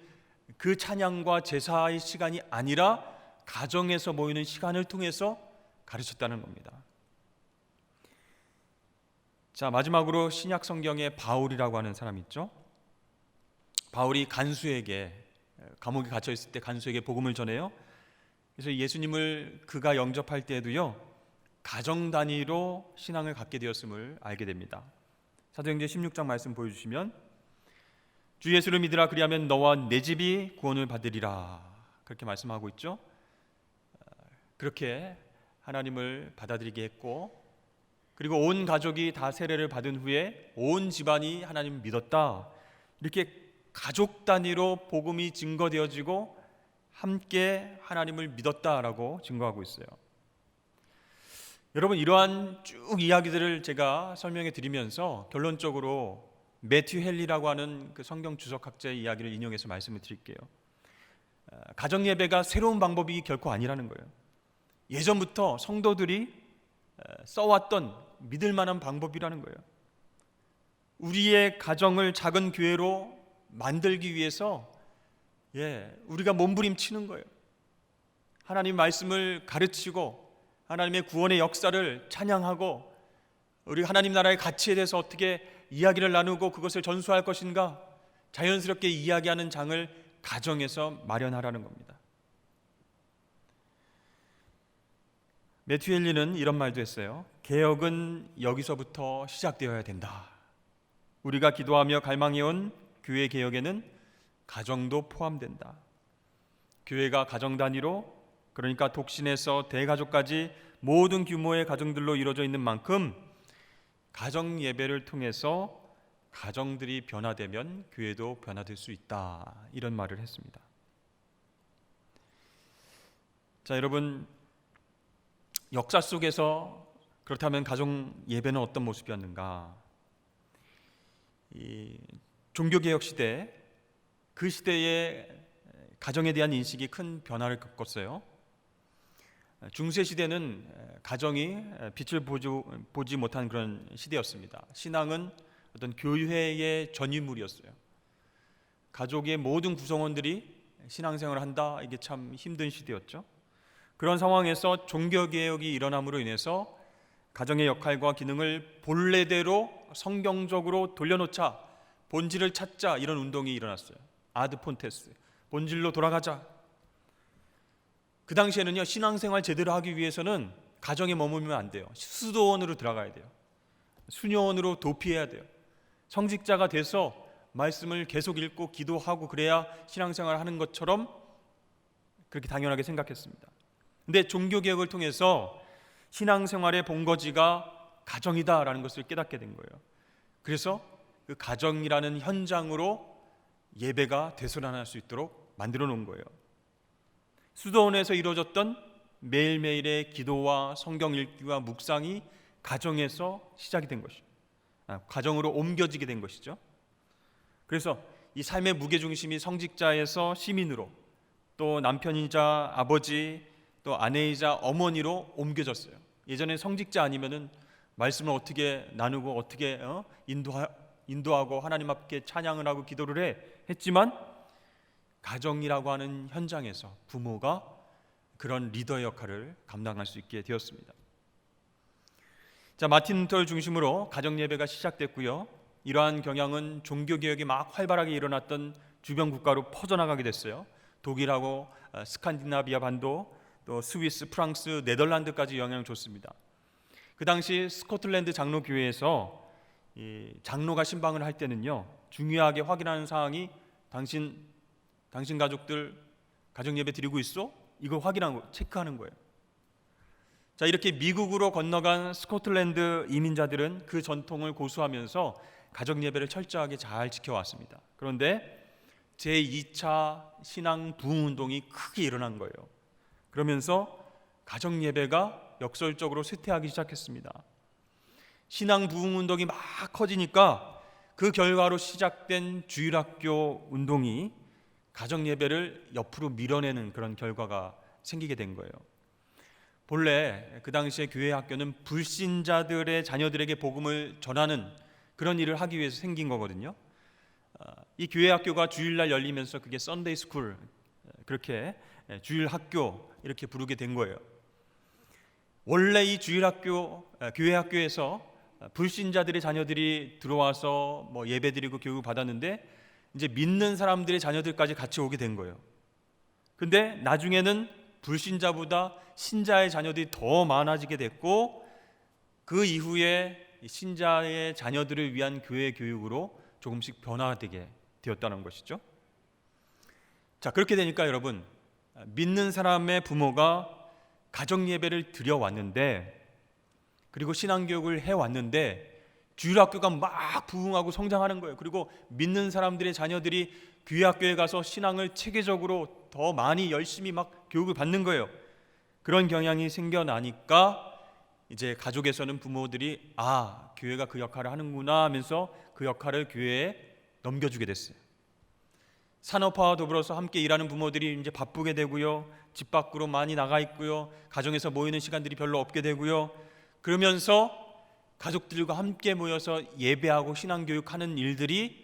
그 찬양과 제사의 시간이 아니라 가정에서 모이는 시간을 통해서 가르쳤다는 겁니다. 자, 마지막으로 신약 성경에 바울이라고 하는 사람이 있죠. 바울이 간수에게, 감옥에 갇혀 있을 때 간수에게 복음을 전해요. 그래서 예수님을 그가 영접할 때에도요, 가정 단위로 신앙을 갖게 되었음을 알게 됩니다. 사도행전 16장 말씀 보여주시면, 주 예수를 믿으라, 그리하면 너와 내 집이 구원을 받으리라, 그렇게 말씀하고 있죠. 그렇게 하나님을 받아들이게 했고, 그리고 온 가족이 다 세례를 받은 후에 온 집안이 하나님을 믿었다, 이렇게 가족 단위로 복음이 증거되어지고 함께 하나님을 믿었다라고 증거하고 있어요. 여러분, 이러한 쭉 이야기들을 제가 설명해 드리면서 결론적으로 매튜 헨리라고 하는 그 성경 주석학자의 이야기를 인용해서 말씀을 드릴게요. 가정 예배가 새로운 방법이 결코 아니라는 거예요. 예전부터 성도들이 써왔던 믿을 만한 방법이라는 거예요. 우리의 가정을 작은 교회로 만들기 위해서 우리가 몸부림치는 거예요. 하나님 말씀을 가르치고 하나님의 구원의 역사를 찬양하고 우리 하나님 나라의 가치에 대해서 어떻게 이야기를 나누고 그것을 전수할 것인가, 자연스럽게 이야기하는 장을 가정에서 마련하라는 겁니다. 매튜 헨리는 이런 말도 했어요. 개혁은 여기서부터 시작되어야 된다. 우리가 기도하며 갈망해온 교회 개혁에는 가정도 포함된다. 교회가 가정 단위로, 그러니까 독신에서 대가족까지 모든 규모의 가정들로 이루어져 있는 만큼 가정 예배를 통해서 가정들이 변화되면 교회도 변화될 수 있다, 이런 말을 했습니다. 자, 여러분, 역사 속에서 그렇다면 가정 예배는 어떤 모습이었는가? 이 종교개혁 시대, 그 시대의 가정에 대한 인식이 큰 변화를 겪었어요. 중세 시대는 가정이 빛을 보지 못한 그런 시대였습니다. 신앙은 어떤 교회의 전유물이었어요. 가족의 모든 구성원들이 신앙생활을 한다, 이게 참 힘든 시대였죠. 그런 상황에서 종교개혁이 일어남으로 인해서 가정의 역할과 기능을 본래대로 성경적으로 돌려놓자, 본질을 찾자, 이런 운동이 일어났어요. 아드 폰테스, 본질로 돌아가자. 그 당시에는요, 신앙생활 제대로 하기 위해서는 가정에 머물면 안 돼요. 수도원으로 들어가야 돼요. 수녀원으로 도피해야 돼요. 성직자가 돼서 말씀을 계속 읽고 기도하고 그래야 신앙생활을 하는 것처럼 그렇게 당연하게 생각했습니다. 근데 종교개혁을 통해서 신앙생활의 본거지가 가정이다라는 것을 깨닫게 된 거예요. 그래서 그 가정이라는 현장으로 예배가 되살아날 수 있도록 만들어 놓은 거예요. 수도원에서 이루어졌던 매일매일의 기도와 성경 읽기와 묵상이 가정에서 시작이 된 것이죠. 가정으로 옮겨지게 된 것이죠. 그래서 이 삶의 무게중심이 성직자에서 시민으로, 또 남편이자 아버지, 또 아내이자 어머니로 옮겨졌어요. 예전에 성직자 아니면은 말씀을 어떻게 나누고 어떻게 인도하고 하나님 앞에 찬양을 하고 기도를 했지만 가정이라고 하는 현장에서 부모가 그런 리더의 역할을 감당할 수 있게 되었습니다. 자, 마틴 루터를 중심으로 가정 예배가 시작됐고요. 이러한 경향은 종교개혁이 막 활발하게 일어났던 주변 국가로 퍼져나가게 됐어요. 독일하고 스칸디나비아 반도, 또 스위스, 프랑스, 네덜란드까지 영향을 줬습니다. 그 당시 스코틀랜드 장로교회에서 이 장로가 신방을 할 때는요, 중요하게 확인하는 사항이 당신 가족들 가정 예배 드리고 있어? 이걸 확인하고 체크하는 거예요. 자, 이렇게 미국으로 건너간 스코틀랜드 이민자들은 그 전통을 고수하면서 가정 예배를 철저하게 잘 지켜왔습니다. 그런데 제2차 신앙 부흥 운동이 크게 일어난 거예요. 그러면서 가정 예배가 역설적으로 쇠퇴하기 시작했습니다. 신앙 부흥 운동이 막 커지니까 그 결과로 시작된 주일학교 운동이 가정 예배를 옆으로 밀어내는 그런 결과가 생기게 된 거예요. 본래 그 당시에 교회 학교는 불신자들의 자녀들에게 복음을 전하는 그런 일을 하기 위해서 생긴 거거든요. 이 교회 학교가 주일날 열리면서 그게 썬데이 스쿨, 그렇게 주일 학교 이렇게 부르게 된 거예요. 원래 이 주일 학교, 교회 학교에서 불신자들의 자녀들이 들어와서 뭐 예배드리고 교육 받았는데 이제 믿는 사람들의 자녀들까지 같이 오게 된 거예요. 근데 나중에는 불신자보다 신자의 자녀들이 더 많아지게 됐고, 그 이후에 신자의 자녀들을 위한 교회 교육으로 조금씩 변화되게 되었다는 것이죠. 자, 그렇게 되니까 여러분, 믿는 사람의 부모가 가정 예배를 드려왔는데, 그리고 신앙교육을 해왔는데 주일학교가 막 부흥하고 성장하는 거예요. 그리고 믿는 사람들의 자녀들이 교회학교에 가서 신앙을 체계적으로 더 많이 열심히 막 교육을 받는 거예요. 그런 경향이 생겨나니까 이제 가족에서는 부모들이 교회가 그 역할을 하는구나 하면서 그 역할을 교회에 넘겨주게 됐어요. 산업화와 더불어서 함께 일하는 부모들이 이제 바쁘게 되고요, 집 밖으로 많이 나가 있고요, 가정에서 모이는 시간들이 별로 없게 되고요, 그러면서 가족들과 함께 모여서 예배하고 신앙교육하는 일들이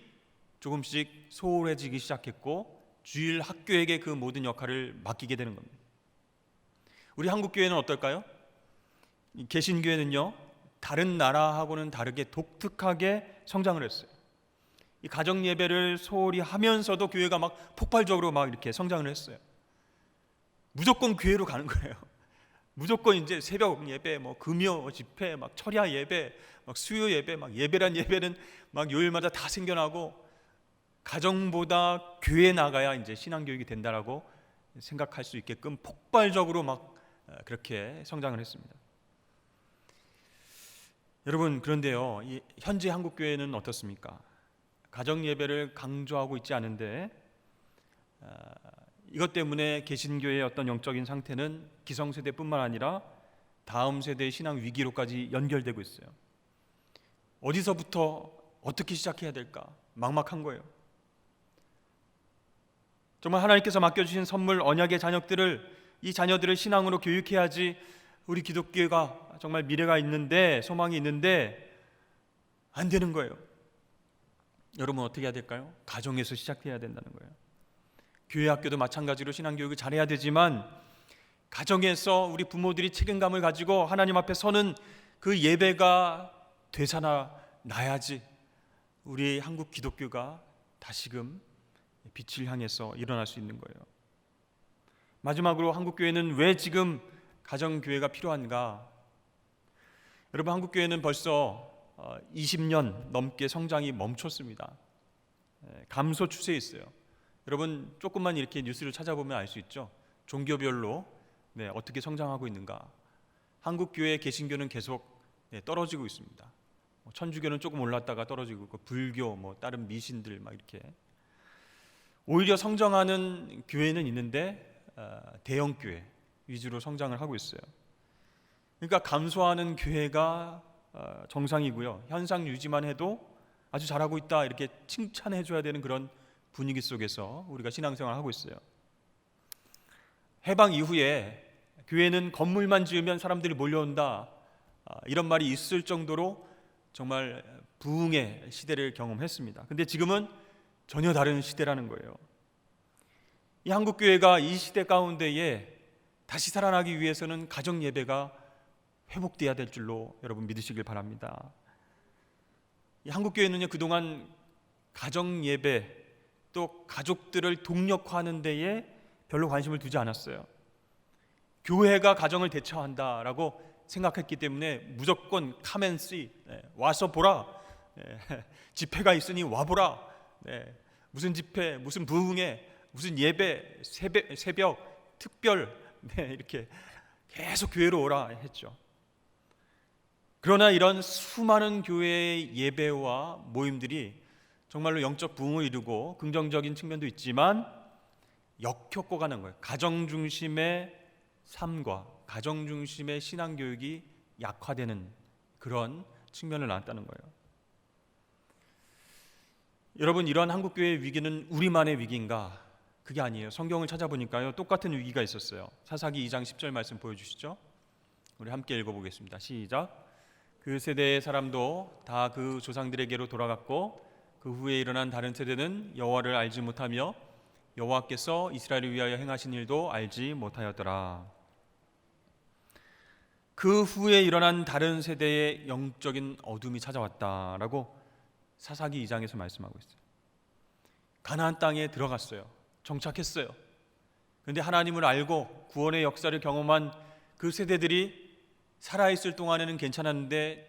조금씩 소홀해지기 시작했고, 주일 학교에게 그 모든 역할을 맡기게 되는 겁니다. 우리 한국교회는 어떨까요? 개신교회는요, 다른 나라하고는 다르게 독특하게 성장을 했어요. 이 가정 예배를 소홀히 하면서도 교회가 막 폭발적으로 막 이렇게 성장을 했어요. 무조건 교회로 가는 거예요. 무조건 이제 새벽 예배, 뭐 금요 집회, 막 철야 예배, 막 수요 예배, 막 예배란 예배는 막 요일마다 다 생겨나고, 가정보다 교회 나가야 이제 신앙교육이 된다라고 생각할 수 있게끔 폭발적으로 막 그렇게 성장을 했습니다. 여러분, 그런데요, 이 현재 한국 교회는 어떻습니까? 가정 예배를 강조하고 있지 않은데, 이것 때문에 개신교회의 어떤 영적인 상태는 기성세대뿐만 아니라 다음 세대의 신앙 위기로까지 연결되고 있어요. 어디서부터 어떻게 시작해야 될까 막막한 거예요. 정말 하나님께서 맡겨주신 선물 언약의 이 자녀들을 신앙으로 교육해야지 우리 기독교가 정말 미래가 있는데, 소망이 있는데 안 되는 거예요. 여러분, 어떻게 해야 될까요? 가정에서 시작해야 된다는 거예요. 교회 학교도 마찬가지로 신앙교육을 잘해야 되지만, 가정에서 우리 부모들이 책임감을 가지고 하나님 앞에 서는 그 예배가 되살아나야지 우리 한국 기독교가 다시금 빛을 향해서 일어날 수 있는 거예요. 마지막으로 한국교회는 왜 지금 가정교회가 필요한가? 여러분, 한국교회는 벌써 20년 넘게 성장이 멈췄습니다. 감소 추세에 있어요. 여러분, 조금만 이렇게 뉴스를 찾아보면 알 수 있죠. 종교별로 어떻게 성장하고 있는가. 한국교회 개신교는 계속 떨어지고 있습니다. 천주교는 조금 올랐다가 떨어지고 있고, 불교, 다른 미신들 막 이렇게. 오히려 성장하는 교회는 있는데 대형 교회 위주로 성장을 하고 있어요. 그러니까 감소하는 교회가 정상이고요, 현상 유지만 해도 아주 잘하고 있다 이렇게 칭찬해 줘야 되는 그런 분위기 속에서 우리가 신앙생활을 하고 있어요. 해방 이후에 교회는 건물만 지으면 사람들이 몰려온다, 이런 말이 있을 정도로 정말 부흥의 시대를 경험했습니다. 근데 지금은 전혀 다른 시대라는 거예요. 이 한국교회가 이 시대 가운데에 다시 살아나기 위해서는 가정 예배가 회복돼야 될 줄로 여러분 믿으시길 바랍니다. 이 한국교회는요, 그동안 가정 예배 또 가족들을 독력화하는 데에 별로 관심을 두지 않았어요. 교회가 가정을 대처한다라고 생각했기 때문에 무조건 come and see, 와서 보라, 집회가 있으니 와보라, 무슨 집회, 무슨 부흥회, 무슨 예배, 새벽 특별, 이렇게 계속 교회로 오라 했죠. 그러나 이런 수많은 교회의 예배와 모임들이 정말로 영적 부흥을 이루고 긍정적인 측면도 있지만 역효과가 난 거예요. 가정 중심의 삶과 가정 중심의 신앙교육이 약화되는 그런 측면을 나왔다는 거예요. 여러분, 이런 한국교회의 위기는 우리만의 위기인가? 그게 아니에요. 성경을 찾아보니까요, 똑같은 위기가 있었어요. 사사기 2장 10절 말씀 보여주시죠. 우리 함께 읽어보겠습니다. 시작. 그 세대의 사람도 다 그 조상들에게로 돌아갔고, 그 후에 일어난 다른 세대는 여호와를 알지 못하며 여호와께서 이스라엘을 위하여 행하신 일도 알지 못하였더라. 그 후에 일어난 다른 세대의 영적인 어둠이 찾아왔다라고 사사기 2장에서 말씀하고 있어요. 가나안 땅에 들어갔어요. 정착했어요. 그런데 하나님을 알고 구원의 역사를 경험한 그 세대들이 살아있을 동안에는 괜찮았는데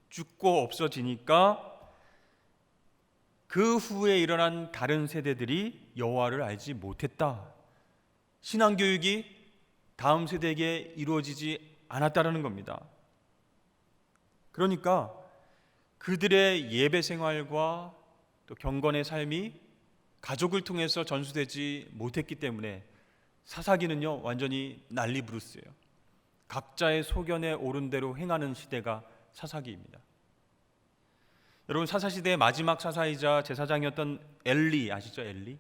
죽고 없어지니까 그 후에 일어난 다른 세대들이 여호와를 알지 못했다. 신앙교육이 다음 세대에게 이루어지지 않았다라는 겁니다. 그러니까 그들의 예배 생활과 또 경건의 삶이 가족을 통해서 전수되지 못했기 때문에 사사기는요 완전히 난리 부르스예요. 각자의 소견에 오른 대로 행하는 시대가 사사기입니다. 여러분, 사사시대의 마지막 사사이자 제사장이었던 엘리 아시죠? 엘리?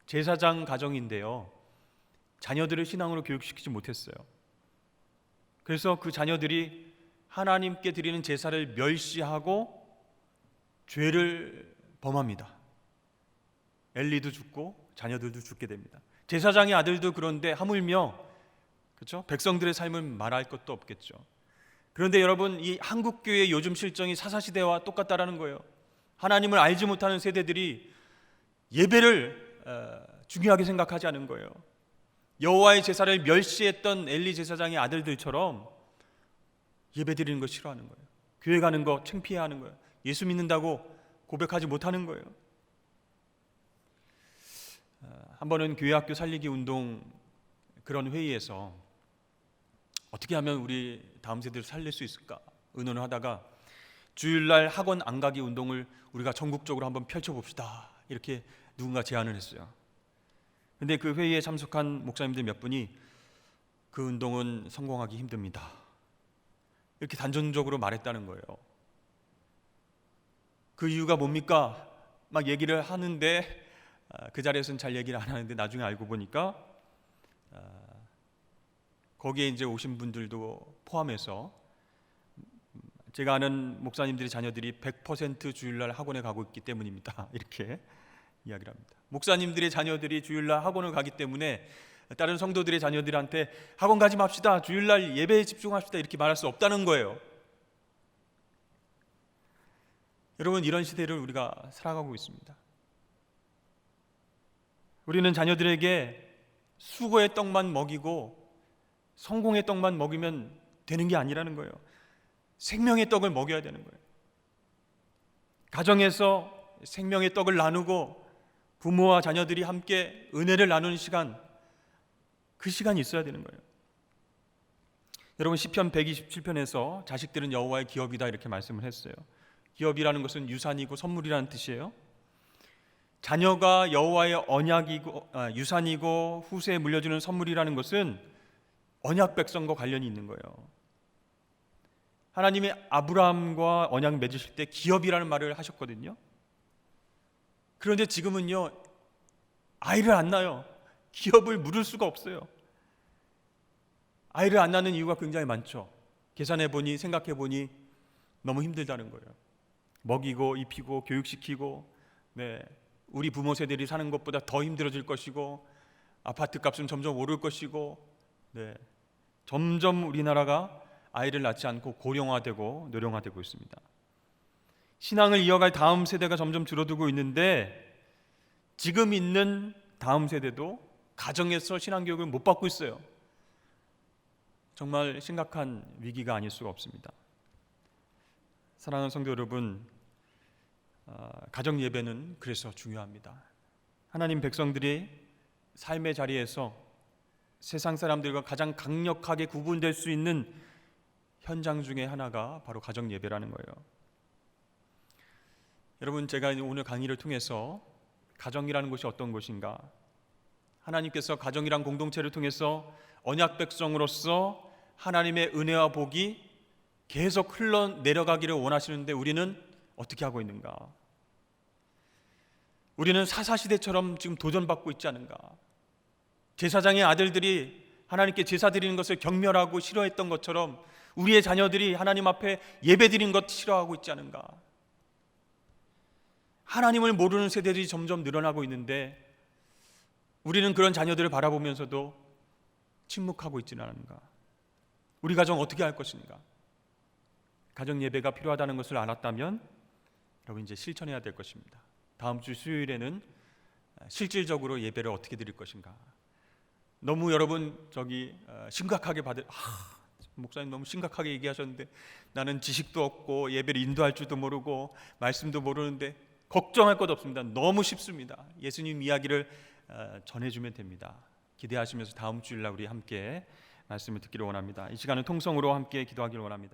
제사장 가정인데요, 자녀들을 신앙으로 교육시키지 못했어요. 그래서 그 자녀들이 하나님께 드리는 제사를 멸시하고 죄를 범합니다. 엘리도 죽고 자녀들도 죽게 됩니다. 제사장의 아들도 그런데 하물며, 그렇죠? 백성들의 삶을 말할 것도 없겠죠. 그런데 여러분, 이 한국 교회의 요즘 실정이 사사시대와 똑같다라는 거예요. 하나님을 알지 못하는 세대들이 예배를 중요하게 생각하지 않은 거예요. 여호와의 제사를 멸시했던 엘리 제사장의 아들들처럼 예배 드리는 거 싫어하는 거예요. 교회 가는 거 창피해하는 거예요. 예수 믿는다고 고백하지 못하는 거예요. 한 번은 교회 학교 살리기 운동 그런 회의에서 어떻게 하면 우리 다음 세대를 살릴 수 있을까 의논을 하다가 주일날 학원 안 가기 운동을 우리가 전국적으로 한번 펼쳐봅시다, 이렇게 누군가 제안을 했어요. 근데 그 회의에 참석한 목사님들 몇 분이 그 운동은 성공하기 힘듭니다, 이렇게 단정적으로 말했다는 거예요. 그 이유가 뭡니까? 막 얘기를 하는데 그 자리에서는 잘 얘기를 안 하는데 나중에 알고 보니까 거기에 이제 오신 분들도 포함해서 제가 아는 목사님들의 자녀들이 100% 주일날 학원에 가고 있기 때문입니다, 이렇게 이야기를 합니다. 목사님들의 자녀들이 주일날 학원을 가기 때문에 다른 성도들의 자녀들한테 학원 가지 맙시다, 주일날 예배에 집중합시다, 이렇게 말할 수 없다는 거예요. 여러분, 이런 시대를 우리가 살아가고 있습니다. 우리는 자녀들에게 수고의 떡만 먹이고 성공의 떡만 먹이면 되는 게 아니라는 거예요. 생명의 떡을 먹여야 되는 거예요. 가정에서 생명의 떡을 나누고 부모와 자녀들이 함께 은혜를 나누는 시간, 그 시간이 있어야 되는 거예요. 여러분, 시편 127편에서 자식들은 여호와의 기업이다, 이렇게 말씀을 했어요. 기업이라는 것은 유산이고 선물이라는 뜻이에요. 자녀가 여호와의 언약이고 유산이고 후세에 물려주는 선물이라는 것은 언약 백성과 관련이 있는 거예요. 하나님이 아브라함과 언약 맺으실 때 기업이라는 말을 하셨거든요. 그런데 지금은요, 아이를 안 낳아요. 기업을 물을 수가 없어요. 아이를 안 낳는 이유가 굉장히 많죠. 계산해 보니, 생각해 보니 너무 힘들다는 거예요. 먹이고 입히고 교육시키고, 우리 부모 세대들이 사는 것보다 더 힘들어질 것이고, 아파트 값은 점점 오를 것이고, 점점 우리나라가 아이를 낳지 않고 고령화되고 노령화되고 있습니다. 신앙을 이어갈 다음 세대가 점점 줄어들고 있는데, 지금 있는 다음 세대도 가정에서 신앙교육을 못 받고 있어요. 정말 심각한 위기가 아닐 수가 없습니다. 사랑하는 성도 여러분, 가정 예배는 그래서 중요합니다. 하나님 백성들이 삶의 자리에서 세상 사람들과 가장 강력하게 구분될 수 있는 현장 중에 하나가 바로 가정 예배라는 거예요. 여러분, 제가 오늘 강의를 통해서 가정이라는 것이 어떤 것인가, 하나님께서 가정이란 공동체를 통해서 언약 백성으로서 하나님의 은혜와 복이 계속 흘러내려가기를 원하시는데 우리는 어떻게 하고 있는가? 우리는 사사시대처럼 지금 도전받고 있지 않은가? 제사장의 아들들이 하나님께 제사 드리는 것을 경멸하고 싫어했던 것처럼 우리의 자녀들이 하나님 앞에 예배 드리는 것 싫어하고 있지 않은가? 하나님을 모르는 세대들이 점점 늘어나고 있는데 우리는 그런 자녀들을 바라보면서도 침묵하고 있지는 않은가? 우리 가정 어떻게 할 것인가? 가정 예배가 필요하다는 것을 알았다면 여러분, 이제 실천해야 될 것입니다. 다음 주 수요일에는 실질적으로 예배를 어떻게 드릴 것인가, 너무 여러분 심각하게 목사님 너무 심각하게 얘기하셨는데 나는 지식도 없고 예배를 인도할 줄도 모르고 말씀도 모르는데 걱정할 것 없습니다. 너무 쉽습니다. 예수님 이야기를 전해주면 됩니다. 기대하시면서 다음 주일날 우리 함께 말씀을 듣기를 원합니다. 이 시간은 통성으로 함께 기도하기를 원합니다.